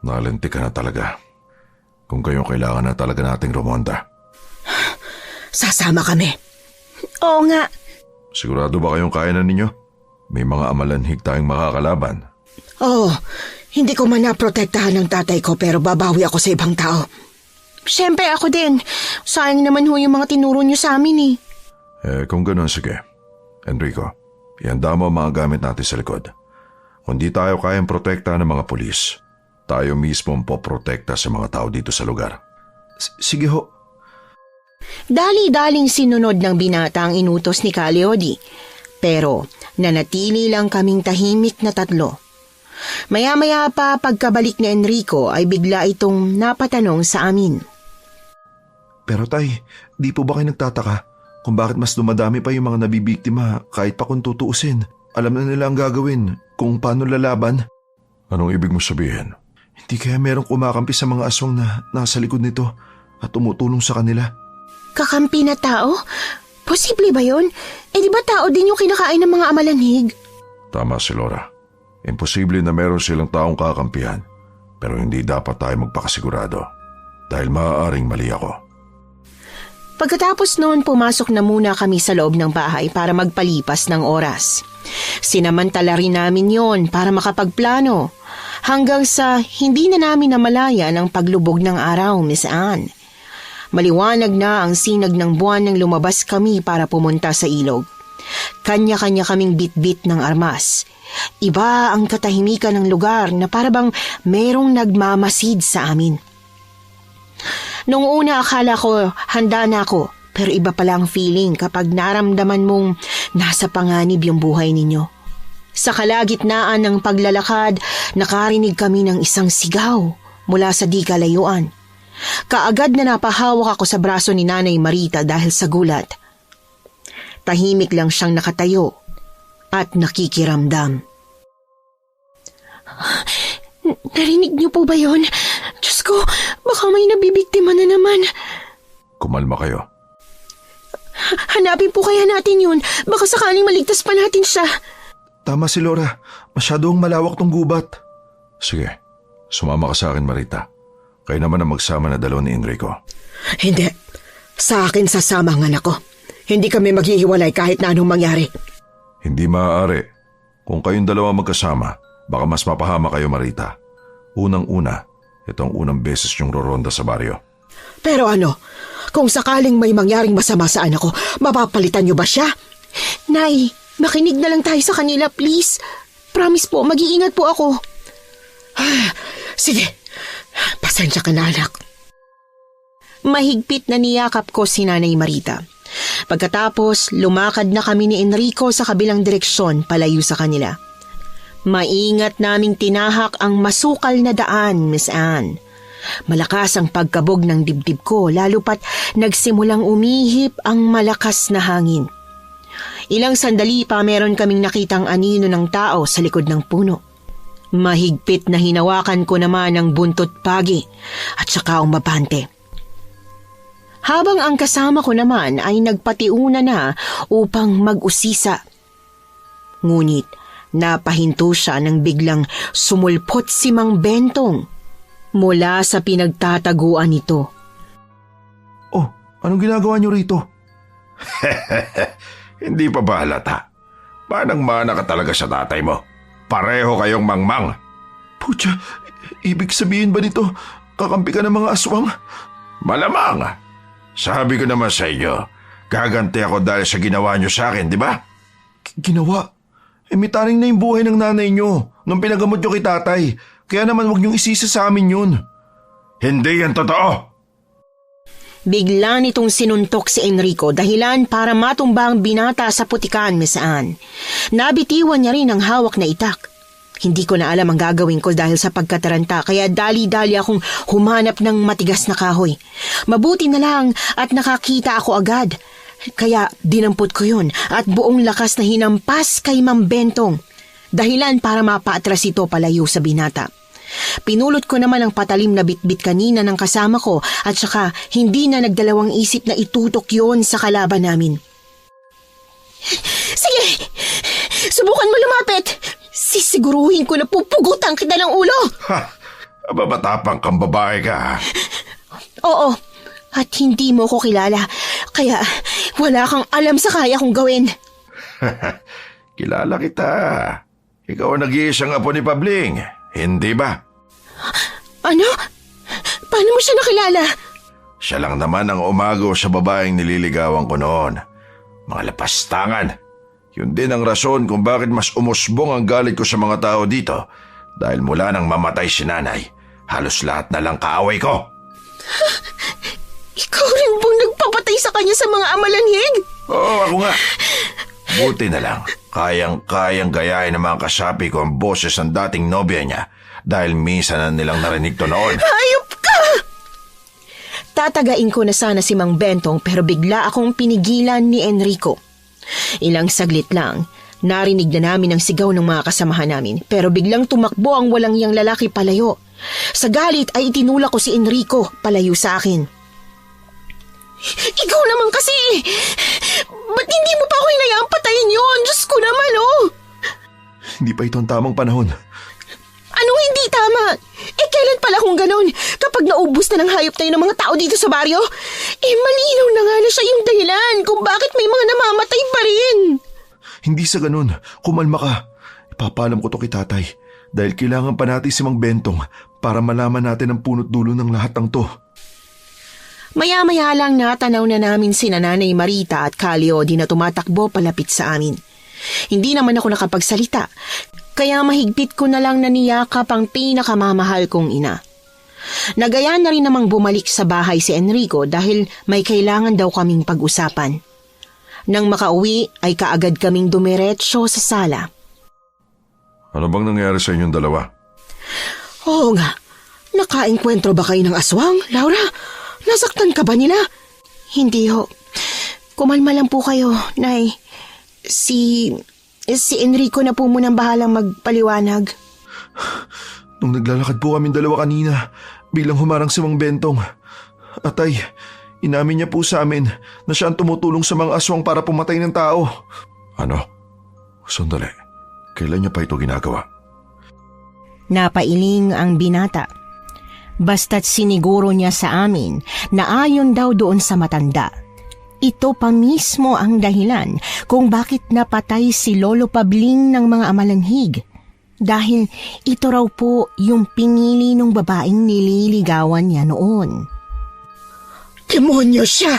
Nalintik ka na talaga. Kung kayong kailangan na talaga nating rumonda. Sasama kami. Oo nga. Sigurado ba kayong kaya na ninyo? May mga amalanhig tayong makakalaban. Oo, hindi ko man naprotektahan ng tatay ko pero babawi ako sa ibang tao. Siyempre ako din. Sayang naman ho yung mga tinuro niyo sa amin Kung gano'n, sige. Enrico, ihanda mo ang mga gamit natin sa likod. Kung di tayo kayang protektahan ng mga pulis, tayo mismo ang poprotekta sa mga tao dito sa lugar. Sige ho. Dali-daling sinunod ng binata ang inutos ni Caleodi. Pero nanatili lang kaming tahimik na tatlo. Maya-maya pa pagkabalik ni Enrico ay bigla itong napatanong sa amin. Pero tay, di po ba kayo nagtataka kung bakit mas dumadami pa yung mga nabibiktima kahit pa kung tutuusin? Alam na nila ang gagawin kung paano lalaban. Anong ibig mo sabihin? Hindi kaya merong kumakampi sa mga aswang na nasa likod nito at tumutulong sa kanila? Kakampi na tao? Posible ba yun? Di ba tao din yung kinakain ng mga amalanhig? Tama si Laura. Imposible na meron silang taong kakampihan. Pero hindi dapat tayo magpakasigurado. Dahil maaaring mali ako. Pagkatapos noon, pumasok na muna kami sa loob ng bahay para magpalipas ng oras. Sinamantala rin namin yon para makapagplano. Hanggang sa hindi na namin namalaya ng paglubog ng araw, Miss Anne. Maliwanag na ang sinag ng buwan nang lumabas kami para pumunta sa ilog. Kanya-kanya kaming bit-bit ng armas. Iba ang katahimikan ng lugar na parabang merong nagmamasid sa amin. Noong una akala ko handa na ako, pero iba pala ang feeling kapag naramdaman mong nasa panganib yung buhay ninyo. Sa kalagitnaan ng paglalakad, nakarinig kami ng isang sigaw mula sa di kalayuan. Kaagad na napahawak ako sa braso ni Nanay Marita dahil sa gulat. Tahimik lang siyang nakatayo at nakikiramdam. Narinig niyo po ba yun? Diyos ko, baka may nabibiktima na naman. Kumalma kayo. Hanapin po kaya natin yun. Baka sakaling maligtas pa natin siya. Tama si Laura. Masyadong malawak tong gubat. Sige, sumama ka sa akin, Marita. Kayo naman ang magsama na dalawa ni Enrico. Hindi. Sa akin sasama ang anak ko. Hindi kami maghihiwalay kahit na anong mangyari. Hindi maaari. Kung kayong dalawa magkasama, baka mas mapahama kayo, Marita. Unang-una, itong unang beses yung roronda sa baryo. Pero ano, kung sakaling may mangyaring masama sa anak ko, mapapalitan niyo ba siya? Nay, makinig na lang tayo sa kanila, please. Promise po, mag-iingat po ako. Sige, pasensya ka na, anak. Mahigpit na niyakap ko si Nanay Marita. Pagkatapos, lumakad na kami ni Enrico sa kabilang direksyon palayo sa kanila. Maingat naming tinahak ang masukal na daan, Miss Anne. Malakas ang pagkabog ng dibdib ko, lalo pat nagsimulang umihip ang malakas na hangin. Ilang sandali pa meron kaming nakitang anino ng tao sa likod ng puno. Mahigpit na hinawakan ko naman ang buntot pagi at saka umabante. Habang ang kasama ko naman ay nagpatiuna na upang mag-usisa. Ngunit napahinto siya nang biglang sumulpot si Mang Bentong mula sa pinagtataguan nito. Oh, anong ginagawa niyo rito? Hindi pa ba halata? Manang-mana ka talaga sa tatay mo. Pareho kayong mangmang. Putya, ibig sabihin ba nito kakampi ka ng mga aswang? Malamang. Sabi ko naman sa inyo, Gaganti ako dahil sa ginawa niyo sa akin, di ba? Ginawa? May taring na yung buhay ng nanay nyo nung pinagamot nyo kay tatay. Kaya naman huwag niyong isisa sa amin yun. Hindi yan totoo. Bigla nitong sinuntok si Enrico dahilan para matumba ang binata sa putikan saan. Nabitiwan niya rin ang hawak na itak. Hindi ko na alam ang gagawin ko dahil sa pagkataranta kaya dali-dali akong humanap ng matigas na kahoy. Mabuti na lang at nakakita ako agad. Kaya dinampot ko yun at buong lakas na hinampas kay Mang Bentong. Dahilan para mapaatras ito palayo sa binata. Pinulot ko naman ang patalim na bitbit kanina ng kasama ko at saka hindi na nagdalawang isip na itutok yon sa kalaban namin. Sige! Subukan mo lumapit! Sisiguruhin ko na pupugutan kita ng ulo! Ha! Mabatapang kang babae ka, ha? Oo, at hindi mo ko kilala, kaya wala kang alam sa kaya kong gawin. Kilala kita. Ikaw ang nag-iisang apo ni Pabling, hindi ba? Ano? Paano mo siya nakilala? Siya lang naman ang umago sa babaeng nililigawan ko noon. Mga lapastangan. Yun din ang rason kung bakit mas umusbong ang galit ko sa mga tao dito. Dahil mula nang mamatay si nanay, halos lahat na lang kaaway ko. Ikaw rin bang nagpapatay sa kanya sa mga amalanhig? Oo, ako nga. Buti na lang, kayang-kayang gayahin ng mga kasapi ko ang boses ng dating nobya niya dahil minsan na nilang narinig to noon. Hayop ka! Tatagain ko na sana si Mang Bentong pero bigla akong pinigilan ni Enrico. Ilang saglit lang, narinig na namin ang sigaw ng mga kasamahan namin pero biglang tumakbo ang walang yang lalaki palayo. Sa galit ay itinulak ko si Enrico palayo sa akin. Ikaw naman kasi! Ba't hindi mo pa ako hinayaang patayin yun? Diyos ko naman, oh! Hindi pa ito ang tamang panahon. Ano hindi tama? Kailan pala kung ganon? Kapag naubos na ng hayop tayo ng mga tao dito sa baryo? Malinaw na nga na siya yung dahilan kung bakit may mga namamatay pa rin. Hindi sa ganun. Kumalma ka. Ipapaalam ko to kay tatay. Dahil kailangan pa natin si Mang Bentong para malaman natin ang punot dulo ng lahat ng to. Maya-maya lang natanaw na namin si Nanay Marita at Kaliodi na tumatakbo palapit sa amin. Hindi naman ako nakapagsalita, kaya mahigpit ko na lang naniyakap ang pinakamamahal kong ina. Nagaya na rin namang bumalik sa bahay si Enrico dahil may kailangan daw kaming pag-usapan. Nang makauwi ay kaagad kaming dumiretso sa sala. Ano bang nangyari sa inyong dalawa? Oo nga. Nakaengkwentro ba kayo ng aswang, Laura? Nasaktan ka ba nila? Hindi ho. Kumalma lang po kayo, Nay. Si Enrico na po munang bahalang magpaliwanag. Nung naglalakad po kami dalawa kanina, biglang humarang si Mang Bentong. Atay, inamin niya po sa amin na siya ang tumutulong sa mga aswang para pumatay ng tao. Ano? Sandali. Kailan niya pa ito ginagawa? Napailing ang binata. Basta't siniguro niya sa amin na ayon daw doon sa matanda. Ito pa mismo ang dahilan kung bakit napatay si Lolo Pabling ng mga amalanhig. Dahil ito raw po yung pinili ng babaeng nililigawan niya noon. Demonyo siya!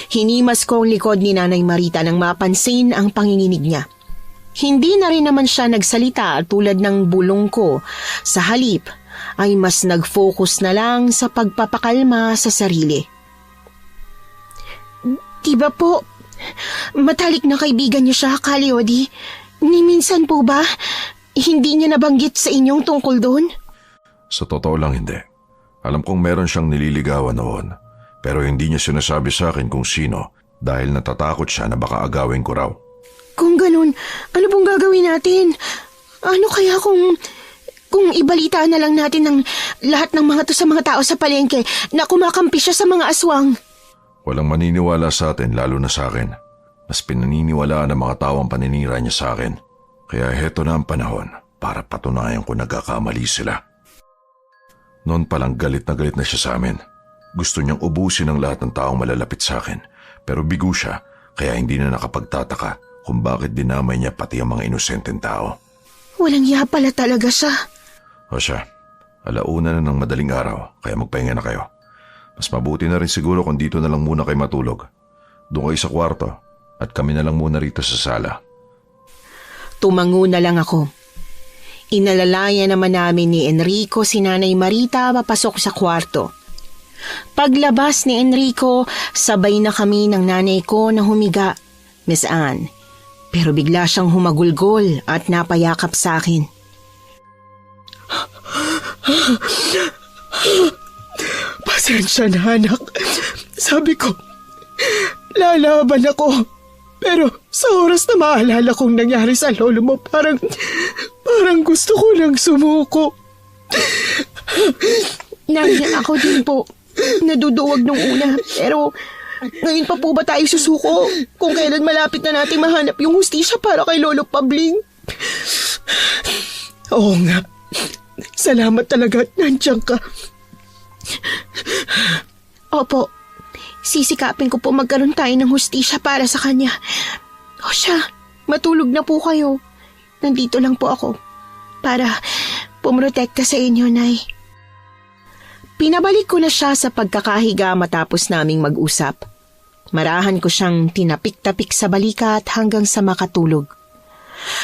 Hinimas ko ang likod ni Nanay Marita nang mapansin ang panginginig niya. Hindi na rin naman siya nagsalita tulad ng bulong ko. Sa halip ay mas nag-focus na lang sa pagpapakalma sa sarili. Diba po, matalik na kaibigan niyo siya, Kaliodi? Ni minsan po ba, hindi niya nabanggit sa inyong tungkol doon? Sa totoo lang hindi. Alam kong meron siyang nililigawan noon, pero hindi niya sinasabi sa akin kung sino dahil natatakot siya na baka agawin ko raw. Kung ganun, ano pong gagawin natin? Ano kaya kung ibalita na lang natin ng lahat ng mga to sa mga tao sa palengke na kumakampi siya sa mga aswang? Walang maniniwala sa atin lalo na sa akin. Mas pinaniniwalaan ng mga tao ang paninira niya sa akin. Kaya heto na ang panahon para patunayan ko nagkakamali sila. Noon palang galit na siya sa amin. Gusto niyang ubusin ang lahat ng taong malalapit sa akin. Pero bigo siya kaya hindi na nakapagtataka kung bakit dinamay niya pati ang mga inosenteng tao. Walang iya pala talaga siya. O siya, alauna na ng madaling araw kaya magpahinga na kayo. Mas mabuti na rin siguro kung dito na lang muna kayo matulog. Doon kayo sa kwarto at kami na lang muna rito sa sala. Tumango na lang ako. Inalalaya naman namin ni Enrico si Nanay Marita papasok sa kwarto. Paglabas ni Enrico, sabay na kami ng nanay ko na humiga, Miss Anne. Pero bigla siyang humagulgol at napayakap sa akin. Pasensya na, anak. Sabi ko, lalaban ako. Pero sa oras na maalala kong nangyari sa lolo mo, parang gusto ko nang sumuko. Nay, ako din po. Naduduwag nung una. Pero ngayon pa po ba tayo susuko? Kung kailan malapit na natin mahanap yung hustisya para kay Lolo Pabling? Oo nga. Salamat talaga at nandiyan ka. Opo. Sisikapin ko po magkaroon tayo ng hustisya para sa kanya. O siya, matulog na po kayo. Nandito lang po ako para pumotekta sa inyo, Nay. Pinabalik ko na siya sa pagkakahiga matapos naming mag-usap. Marahan ko siyang tinapik-tapik sa balikat hanggang sa makatulog.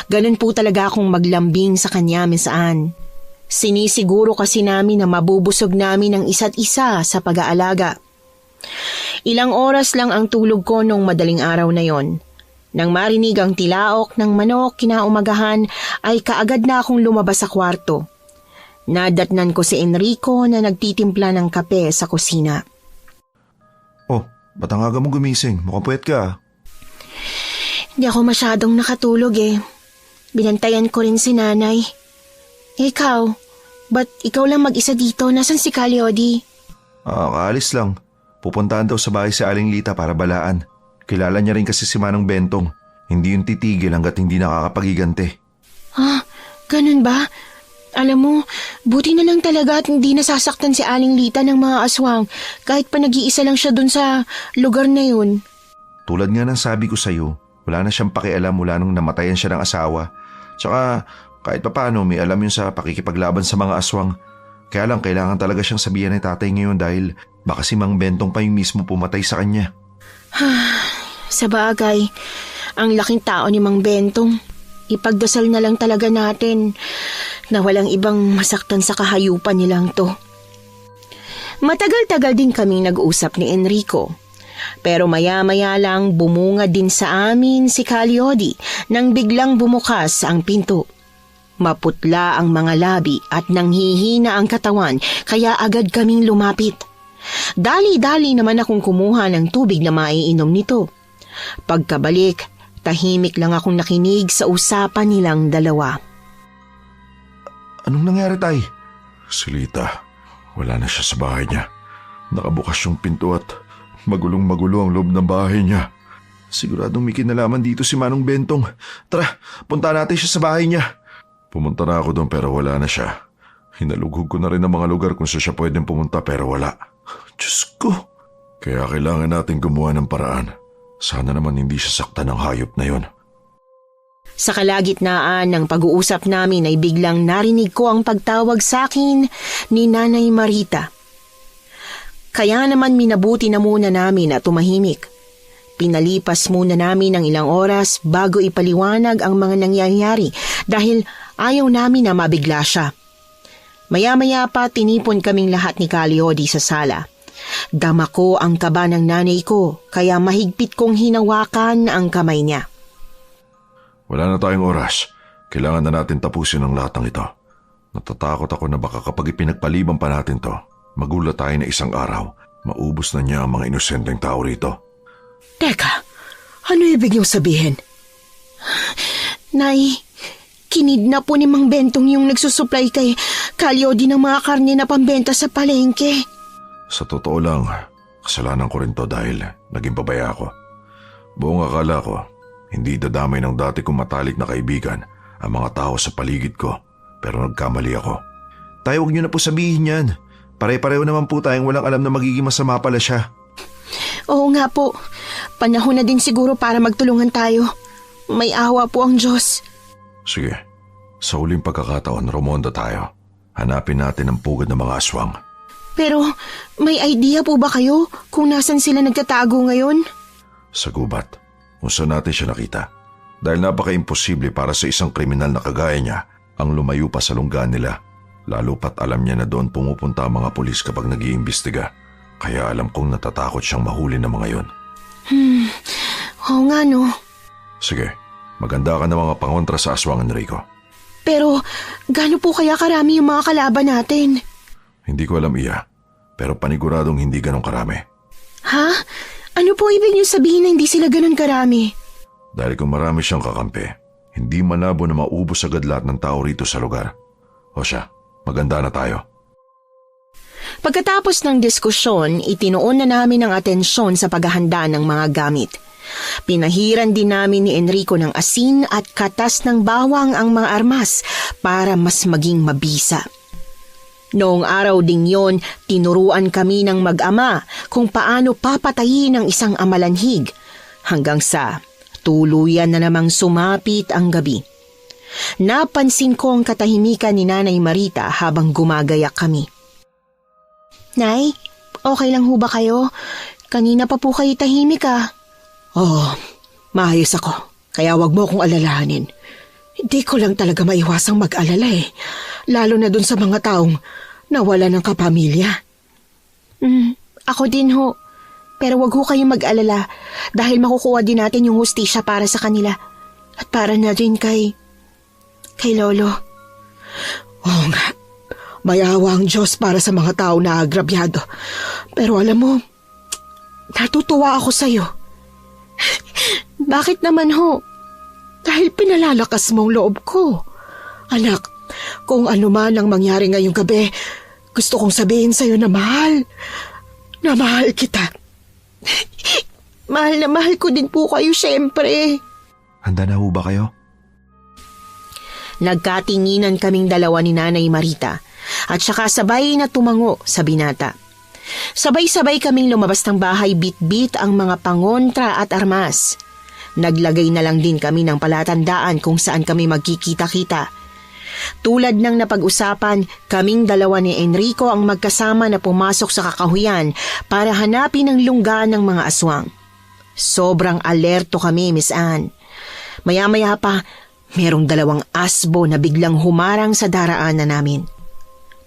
Ganun po talaga akong maglambing sa kanya, Miss Anne. Sinisiguro kasi namin na mabubusog namin ang isa't isa sa pag-aalaga. Ilang oras lang ang tulog ko nung madaling araw na yon. Nang marinig ang tilaok ng manok kinaumagahan ay kaagad na akong lumabas sa kwarto. Nadatnan ko si Enrico na nagtitimpla ng kape sa kusina. Oh, ba't ang aga mo gumising? Mukhang puyat ka. Hindi ako masyadong nakatulog eh. Binantayan ko rin si Nanay. Ikaw, ba't ikaw lang mag-isa dito? Nasaan si Calyodi? Kaalis lang. Pupuntahan daw sa bahay si Aling Lita para balaan. Kilala niya rin kasi si Manong Bentong. Hindi yung titigil hanggat hindi nakakapagigante. Ganun ba? Alam mo, buti na lang talaga at hindi nasasaktan si Aling Lita ng mga aswang kahit pa nag-iisa lang siya dun sa lugar na yun. Tulad nga ng sabi ko sa'yo, wala na siyang pakialam mula nung namatayan siya ng asawa. Tsaka kahit pa paano may alam yun sa pakikipaglaban sa mga aswang. Kaya lang kailangan talaga siyang sabihan ng tatay ngayon dahil baka si Mang Bentong pa yung mismo pumatay sa kanya. Sa bagay, ang laking tao ni Mang Bentong. Ipagdasal na lang talaga natin na walang ibang masaktan sa kahayupan nilang to. Matagal-tagal din kaming nag-usap ni Enrico. Pero maya-maya lang bumunga din sa amin si Calyodi nang biglang bumukas ang pinto. Maputla ang mga labi at nanghihina ang katawan kaya agad kaming lumapit. Dali-dali naman akong kumuha ng tubig na maiinom nito. Pagkabalik, tahimik lang akong nakinig sa usapan nilang dalawa. Anong nangyari, Tay? Si Lita, wala na siya sa bahay niya. Nakabukas yung pinto at magulong-magulo ang loob ng bahay niya. Siguradong may kinalaman dito si Manong Bentong. Tara, punta natin siya sa bahay niya. Pumunta na ako doon pero wala na siya. Hinalughog ko na rin ang mga lugar kung saan siya pwedeng pumunta pero wala. Diyos ko. Kaya kailangan natin gumawa ng paraan. Sana naman hindi siya saktan ng hayop na yon. Sa kalagitnaan ng pag-uusap namin ay biglang narinig ko ang pagtawag sa akin ni Nanay Marita. Kaya naman minabuti na muna namin at tumahimik. Pinalipas muna namin ng ilang oras bago ipaliwanag ang mga nangyayari dahil ayaw namin na mabigla siya. Maya-maya pa tinipon kaming lahat ni Calyodi sa sala. Dama ko ang kaba ng nanay ko kaya mahigpit kong hinawakan ang kamay niya. Wala na tayong oras. Kailangan na natin tapusin ang lahat ng ito. Natatakot ako na baka kapag ipinagpaliban pa natin to, magulat tayo na isang araw. Maubos na niya ang mga inosenteng tao rito. Teka, ano ibig niyong sabihin? Nay, kinidnap po ni Mang Bentong yung nagsusupply kay Calyodi ng mga karne na pambenta sa palengke. Sa totoo lang, kasalanan ko rin to dahil naging pabaya ako. Buong akala ko, hindi dadamay ng dati kong matalik na kaibigan ang mga tao sa paligid ko, pero nagkamali ako. Tayo, huwag niyo na po sabihin yan. Pare-pareho naman po tayong walang alam na magiging masama pala siya. Oo nga po, panahon na din siguro para magtulungan tayo. May awa po ang Diyos. Sige, sa huling pagkakataon, rumonda tayo. Hanapin natin ang pugad ng mga aswang. Pero may idea po ba kayo kung nasan sila nagtatago ngayon? Sa gubat, kung saan natin siya nakita. Dahil napaka-imposible para sa isang kriminal na kagaya niya ang lumayo pa sa lungga nila. Lalo pat alam niya na doon pumupunta ang mga pulis kapag nag-iimbestiga. Kaya alam kong natatakot siyang mahuli ng mga yon. Oo nga no. Sige, maganda ka ng mga pangontra sa aswang, Enrico. Pero gaano po kaya karami yung mga kalaban natin? Hindi ko alam, Iya. Pero paniguradong hindi ganun karami. Ha? Ano po ibig niyo sabihin na hindi sila ganun karami? Dahil kung marami siyang kakampi, hindi malabo na maubos agad lahat ng tao rito sa lugar. O siya, maganda na tayo. Pagkatapos ng diskusyon, itinuon na namin ang atensyon sa paghahanda ng mga gamit. Pinahiran din namin ni Enrico ng asin at katas ng bawang ang mga armas para mas maging mabisa. Noong araw ding yon, tinuruan kami ng mag-ama kung paano papatayin ang isang amalanhig hanggang sa tuluyan na namang sumapit ang gabi. Napansin ko ang katahimikan ni Nanay Marita habang gumagayak kami. Nay, okay lang ho ba kayo? Kanina pa po kayo tahimik ah. Oo, maayos ako. Kaya wag mo akong alalahanin. Hindi ko lang talaga maiwasang mag-alala eh. Lalo na dun sa mga taong nawala ng kapamilya. Ako din ho. Pero wag ho kayong mag-alala dahil makukuha din natin yung hustisya para sa kanila. At para na rin kay Lolo. Oo nga. May awa ang Diyos para sa mga tao na agrabyado. Pero alam mo, natutuwa ako sa'yo. Bakit naman ho? Dahil pinalalakas mong loob ko. Anak, kung ano man ang mangyari ngayong gabi, gusto kong sabihin sa'yo na mahal kita. Mahal na mahal ko din po kayo syempre. Handa na ho ba kayo? Nagkatinginan kaming dalawa ni Nanay Marita at saka sabay na tumango sa binata. Sabay-sabay kaming lumabas ng bahay bit-bit ang mga pangontra at armas. Naglagay na lang din kami ng palatandaan kung saan kami magkikita-kita. Tulad ng napag-usapan, kaming dalawa ni Enrico ang magkasama na pumasok sa kakahuyan para hanapin ang lungga ng mga aswang. Sobrang alerto kami, Miss Anne. Maya-maya pa, merong 2 asbo na biglang humarang sa daraanan namin.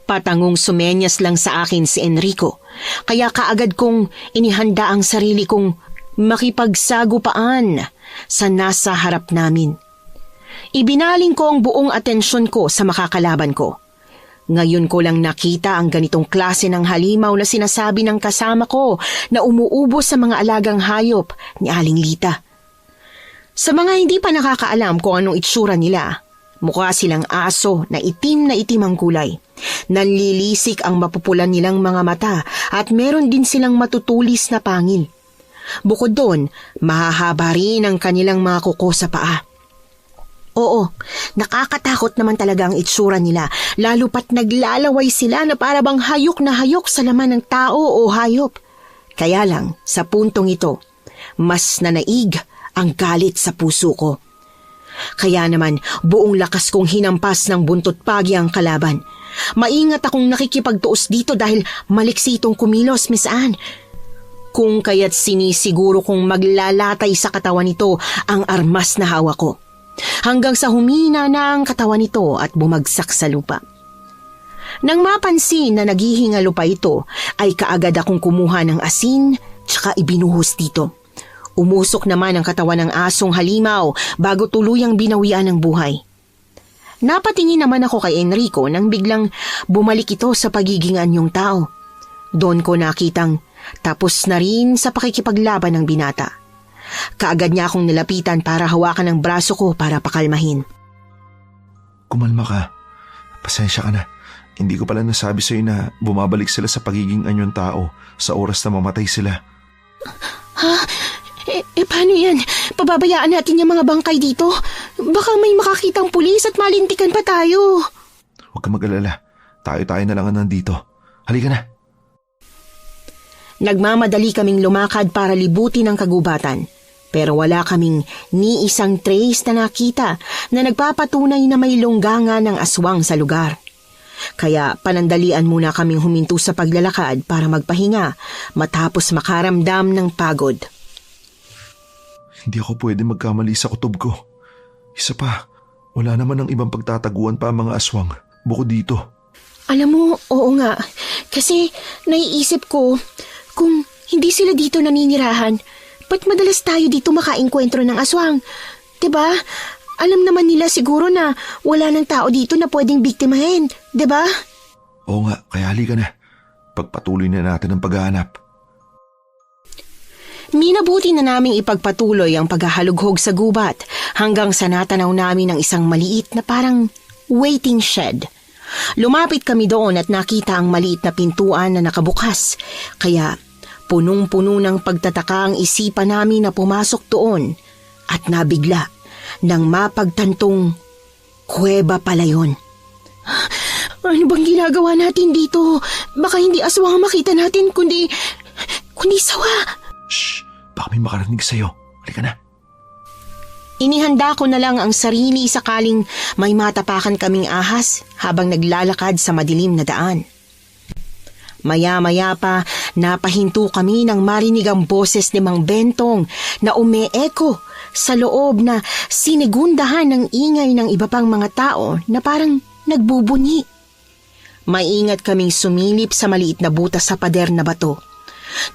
Patangong sumenyas lang sa akin si Enrico, kaya kaagad kong inihanda ang sarili kong makipagsagupaan sa nasa harap namin. Ibinaling ko ang buong atensyon ko sa makakalaban ko. Ngayon ko lang nakita ang ganitong klase ng halimaw na sinasabi ng kasama ko na umuubo sa mga alagang hayop ni Aling Lita. Sa mga hindi pa nakakaalam kung anong itsura nila, mukha silang aso na itim ang kulay. Nanlilisik ang mapupulan nilang mga mata at meron din silang matutulis na pangil. Bukod doon, mahahaba rin ang kanilang mga kuko sa paa. Oo, nakakatakot naman talaga ang itsura nila, lalo pat naglalaway sila na para bang hayok na hayok sa laman ng tao o hayop. Kaya lang, sa puntong ito, mas nanaig ang galit sa puso ko. Kaya naman, buong lakas kong hinampas ng buntot pagi ang kalaban. Maingat akong nakikipagtuos dito dahil maliksi itong kumilos, Miss Anne. Kung kaya't sinisiguro kong maglalatay sa katawan nito ang armas na hawak ko. Hanggang sa humina na ang katawan nito at bumagsak sa lupa. Nang mapansin na naghihingalo pa ito, ay kaagad akong kumuha ng asin tsaka ibinuhos dito. Umusok naman ang katawan ng asong halimaw bago tuluyang binawian ng buhay. Napatingin naman ako kay Enrico nang biglang bumalik ito sa pagiging anyong tao. Doon ko nakitang tapos na rin sa pakikipaglaban ng binata. Kaagad niya akong nilapitan para hawakan ang braso ko para pakalmahin. Kumalma ka. Pasensya ka na. Hindi ko pala nasabi sa'yo na bumabalik sila sa pagiging anyong tao sa oras na mamatay sila. Ha? Paano yan? Pababayaan natin yung mga bangkay dito? Baka may makakitang pulis at malintikan pa tayo. Huwag ka mag-alala. Tayo-tayo na lang nandito. Halika na. Nagmamadali kaming lumakad para libutin ang kagubatan. Pero wala kaming ni isang trace na nakita na nagpapatunay na may lunggangan ng aswang sa lugar. Kaya panandalian muna kaming huminto sa paglalakad para magpahinga matapos makaramdam ng pagod. Hindi ako pwede magkamali sa kutob ko. Isa pa, wala naman ang ibang pagtataguan pa ang mga aswang bukod dito. Alam mo, oo nga. Kasi naiisip ko, kung hindi sila dito naninirahan, ba't madalas tayo dito makaengkwentro ng aswang? 'Di ba? Alam naman nila siguro na wala nang tao dito na pwedeng biktimahin, 'di ba? Oo nga, kaya halika na. Pagpatuloy na natin ang paghahanap. Minabuti na naming ipagpatuloy ang paghahalughog sa gubat hanggang sa natanaw namin ang isang maliit na parang waiting shed. Lumapit kami doon at nakita ang maliit na pintuan na nakabukas. Kaya punong-puno ng pagtataka ang isipan namin na pumasok doon at nabigla nang mapagtantong kuweba pala yun. Ano bang ginagawa natin dito? Baka hindi aswang ang makita natin, kundi sawa. Shh! Baka may makarinig sa'yo. Halika na. Inihanda ko na lang ang sarili sakaling may matapakan kaming ahas habang naglalakad sa madilim na daan. Maya-maya pa napahinto kami nang marinig ang boses ni Mang Bentong na umeeko sa loob na sinigundahan ng ingay ng iba pang mga tao na parang nagbubunyi. Maingat kaming sumilip sa maliit na butas sa pader na bato.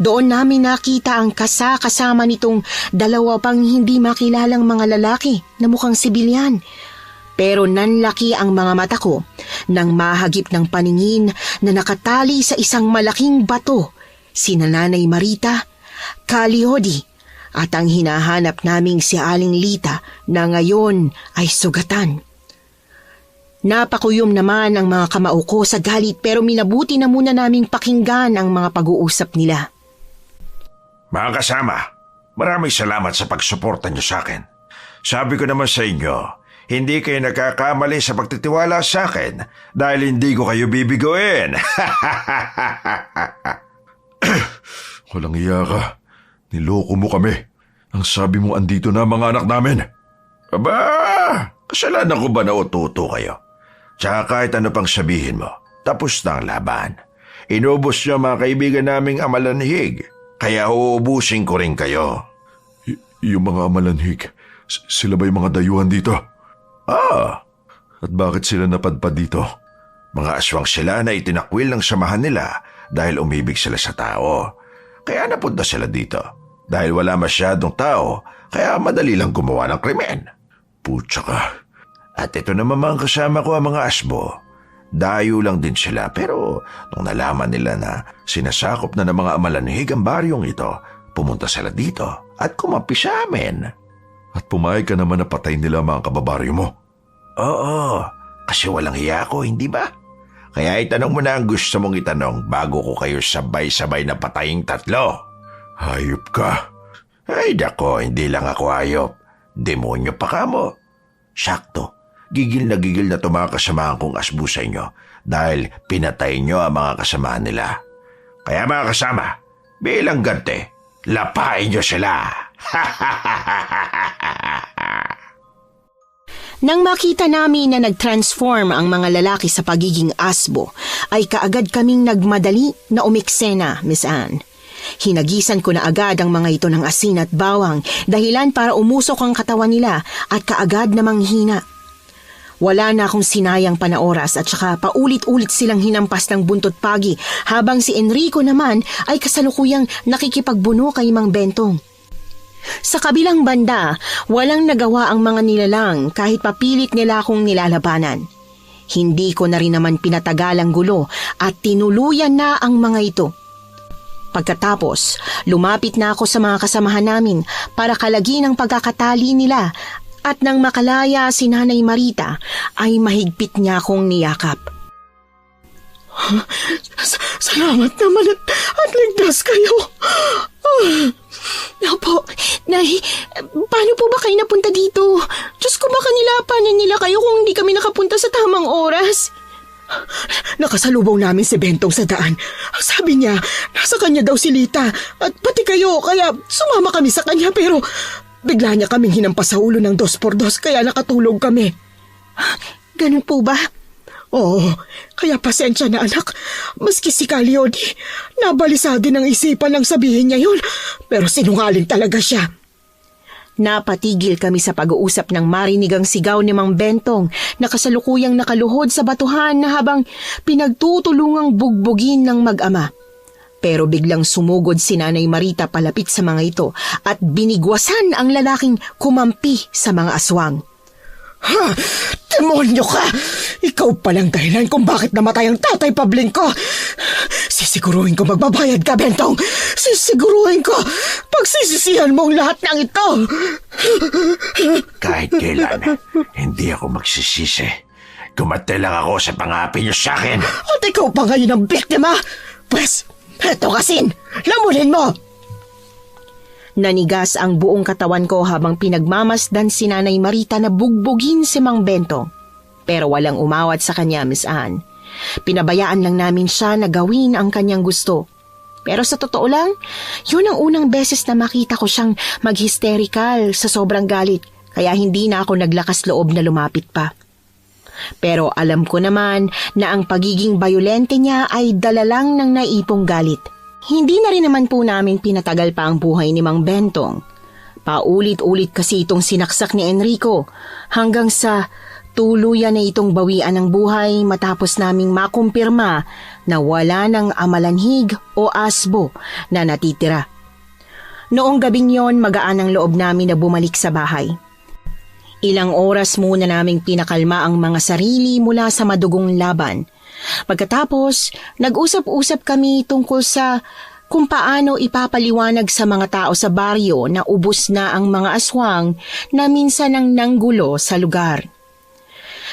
Doon namin nakita ang kasama nitong dalawa pang hindi makilalang mga lalaki na mukhang sibilyan. Pero nanlaki ang mga mata ko nang mahagip ng paningin na nakatali sa isang malaking bato, sina Nanay Marita, Kaliodi at ang hinahanap naming si Aling Lita na ngayon ay sugatan. Napakuyom naman ang mga kamao ko sa galit pero minabuti na muna naming pakinggan ang mga pag-uusap nila. Mga kasama, maraming salamat sa pagsuporta niyo sa akin. Sabi ko naman sa inyo, hindi kayo nagkakamali sa pagtitiwala sa akin dahil hindi ko kayo bibiguin. Walang iya ka. Niloko mo kami. Ang sabi mo andito na mga anak namin. Aba, kasalanan ko ba na ututo kayo? Tsaka kahit ano pang sabihin mo, tapos na ang laban. Inubos niyo mga kaibigan naming amalanhig, kaya uubusin ko rin kayo. Yung mga amalanhig, sila ba yung mga dayuhan dito? Ah, At bakit sila napadpad dito? mga aswang sila na itinakwil ng samahan nila dahil umibig sila sa tao. Kaya napunta sila dito. Dahil wala masyadong tao, kaya madali lang gumawa ng krimen. Putsa ka. At ito naman mga kasama ko ang mga asbo. Dayo lang din sila pero nung nalaman nila na sinasakop na ng mga amalanhig ang baryong ito, pumunta sila dito at kumapi sa amin. At pumayag ka naman na patay nila mga kababaryo mo. Oo, kasi walang hiya ako, hindi ba? Kaya itanong mo na ang gusto mong itanong bago ko kayo sabay-sabay na pataying tatlo. Hayop ka. Ay dako, hindi lang ako hayop. Demonyo pa ka mo. Sakto, gigil na mga kasamahan kong asbo sa inyo dahil pinatay nyo ang mga kasamahan nila. Kaya mga kasama, bilang gante, lapain nyo sila. Nang makita namin na nag-transform ang mga lalaki sa pagiging asbo, ay kaagad kaming nagmadali na umiksena, Miss Anne. Hinagisan ko na agad ang mga ito ng asin at bawang, dahilan para umusok ang katawan nila at kaagad na manghina. Wala na akong sinayang panaoras at saka paulit-ulit silang hinampas ng buntot pagi habang si Enrico naman ay kasalukuyang nakikipagbuno kay Mang Bentong. Sa kabilang banda, walang nagawa ang mga nilalang kahit papilit nila akong nilalabanan. Hindi ko na rin naman pinatagal ang gulo at tinuluyan na ang mga ito. Pagkatapos, lumapit na ako sa mga kasamahan namin para kalagin ang pagkakatali nila at nang makalaya si Nanay Marita ay mahigpit niya akong niyakap. Salamat naman at ligtas kayo. Opo, Nay, paano po ba kayo napunta dito? Diyos ko, baka nilapanan nila kayo kung hindi kami nakapunta sa tamang oras. Nakasalubong namin si Bentong sa daan. Ang sabi niya, nasa kanya daw si Lita at pati kayo, kaya sumama kami sa kanya pero bigla niya kaming hinampas sa ulo ng 2x2 kaya nakatulog kami. Ganun po ba? Oo, kaya pasensya na anak. Maski si Cagliodi, nabalisa din ang isipan ng sabihin niya yun. Pero sinungaling talaga siya. Napatigil kami sa pag-uusap ng marinigang sigaw ni Mang Bentong na kasalukuyang nakaluhod sa batuhan na habang pinagtutulungang bugbugin ng mag-ama. Pero biglang sumugod si Nanay Marita palapit sa mga ito at binigwasan ang lalaking kumampi sa mga aswang. Ha! Demonyo ka! Ikaw palang dahilan kung bakit namatay ang Tatay Pabling ko! Sisiguruhin ko magbabayad ka, Bentong! Sisiguruhin ko! Pagsisisihan mo ang lahat ng ito! Kahit kailan, hindi ako magsisisi. Gumatay lang ako sa pangapi niyo sa akin. At ikaw pa ngayon ang biktima! Pwes, eto kasin! Lamunin mo! Nanigas ang buong katawan ko habang pinagmamasdan si Nanay Marita na bugbugin si Mang Bentong. Pero walang umawat sa kanya, Miss Anne. Pinabayaan lang namin siya na gawin ang kanyang gusto. Pero sa totoo lang, yun ang unang beses na makita ko siyang mag-hysterical sa sobrang galit, kaya hindi na ako naglakas loob na lumapit pa. Pero alam ko naman na ang pagiging bayolente niya ay dala lang ng naipong galit. Hindi na rin naman po namin pinatagal pa ang buhay ni Mang Bentong. Paulit-ulit kasi itong sinaksak ni Enrico hanggang sa tuluyan na itong bawian ng buhay matapos naming makumpirma na wala ng amalanhig o asbo na natitira. Noong gabing yon, magaan ang loob namin na bumalik sa bahay. Ilang oras muna naming pinakalma ang mga sarili mula sa madugong laban. Pagkatapos, nag-usap-usap kami tungkol sa kung paano ipapaliwanag sa mga tao sa baryo na ubos na ang mga aswang na minsan ang nanggulo sa lugar.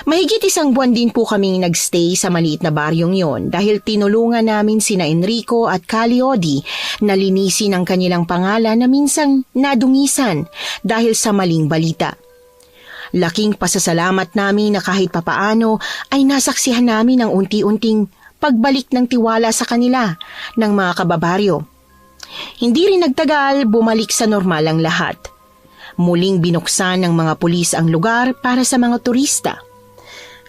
Mahigit 1 buwan din po kaming nagstay sa maliit na baryong yon dahil tinulungan namin sina Enrico at Cagliodi na linisin ang kanilang pangalan na minsang nadungisan dahil sa maling balita. Laking pasasalamat namin na kahit papaano ay nasaksihan namin ang unti-unting pagbalik ng tiwala sa kanila ng mga kababaryo. Hindi rin nagtagal, bumalik sa normal ang lahat. Muling binuksan ng mga pulis ang lugar para sa mga turista.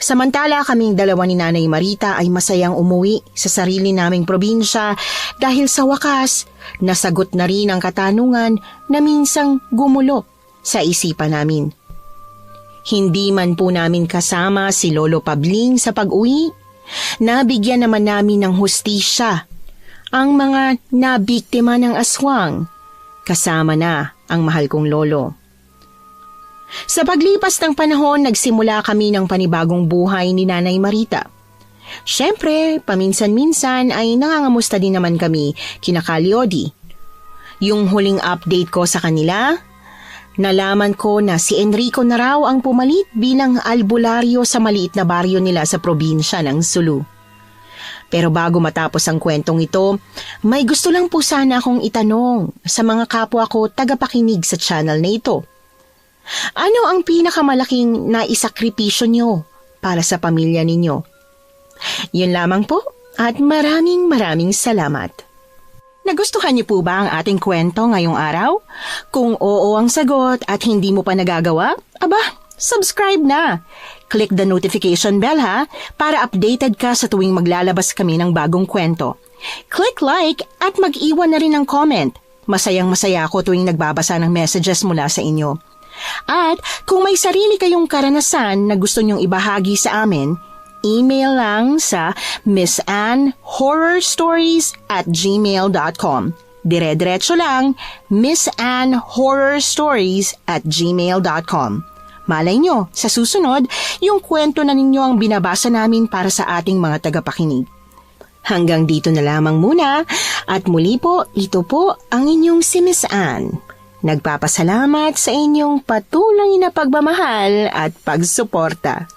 Samantala kaming dalawa ni Nanay Marita ay masayang umuwi sa sarili naming probinsya dahil sa wakas nasagot na rin ang katanungan na minsang gumulo sa isipan namin. Hindi man po namin kasama si Lolo Pabling sa pag-uwi, nabigyan naman namin ng hustisya ang mga nabiktima ng aswang, kasama na ang mahal kong lolo. Sa paglipas ng panahon, nagsimula kami ng panibagong buhay ni Nanay Marita. Siyempre, paminsan-minsan ay nangangamusta din naman kami kina Cagliodi. Yung huling update ko sa kanila, nalaman ko na si Enrico na raw ang pumalit bilang albularyo sa maliit na baryo nila sa probinsya ng Sulu. Pero bago matapos ang kwentong ito, may gusto lang po sana akong itanong sa mga kapwa ko tagapakinig sa channel na ito. Ano ang pinakamalaking naisakripisyo nyo para sa pamilya ninyo? Yun lamang po at maraming salamat. Nagustuhan niyo po ba ang ating kwento ngayong araw? Kung oo ang sagot at hindi mo pa nagagawa, aba, subscribe na. Click the notification bell ha, para updated ka sa tuwing maglalabas kami ng bagong kwento. Click like at mag-iwan na rin ng comment. Masayang-masaya ako tuwing nagbabasa ng messages mula sa inyo. At kung may sarili kayong karanasan na gusto nyong ibahagi sa amin, email lang sa missanhorrorstories@gmail.com. Dire-diretso lang, missanhorrorstories@gmail.com. Malay nyo, sa susunod, yung kwento na ninyo ang binabasa namin para sa ating mga tagapakinig. Hanggang dito na lamang muna, at muli po, ito po ang inyong si Miss Anne. Nagpapasalamat sa inyong patuloy na pagmamahal at pagsuporta.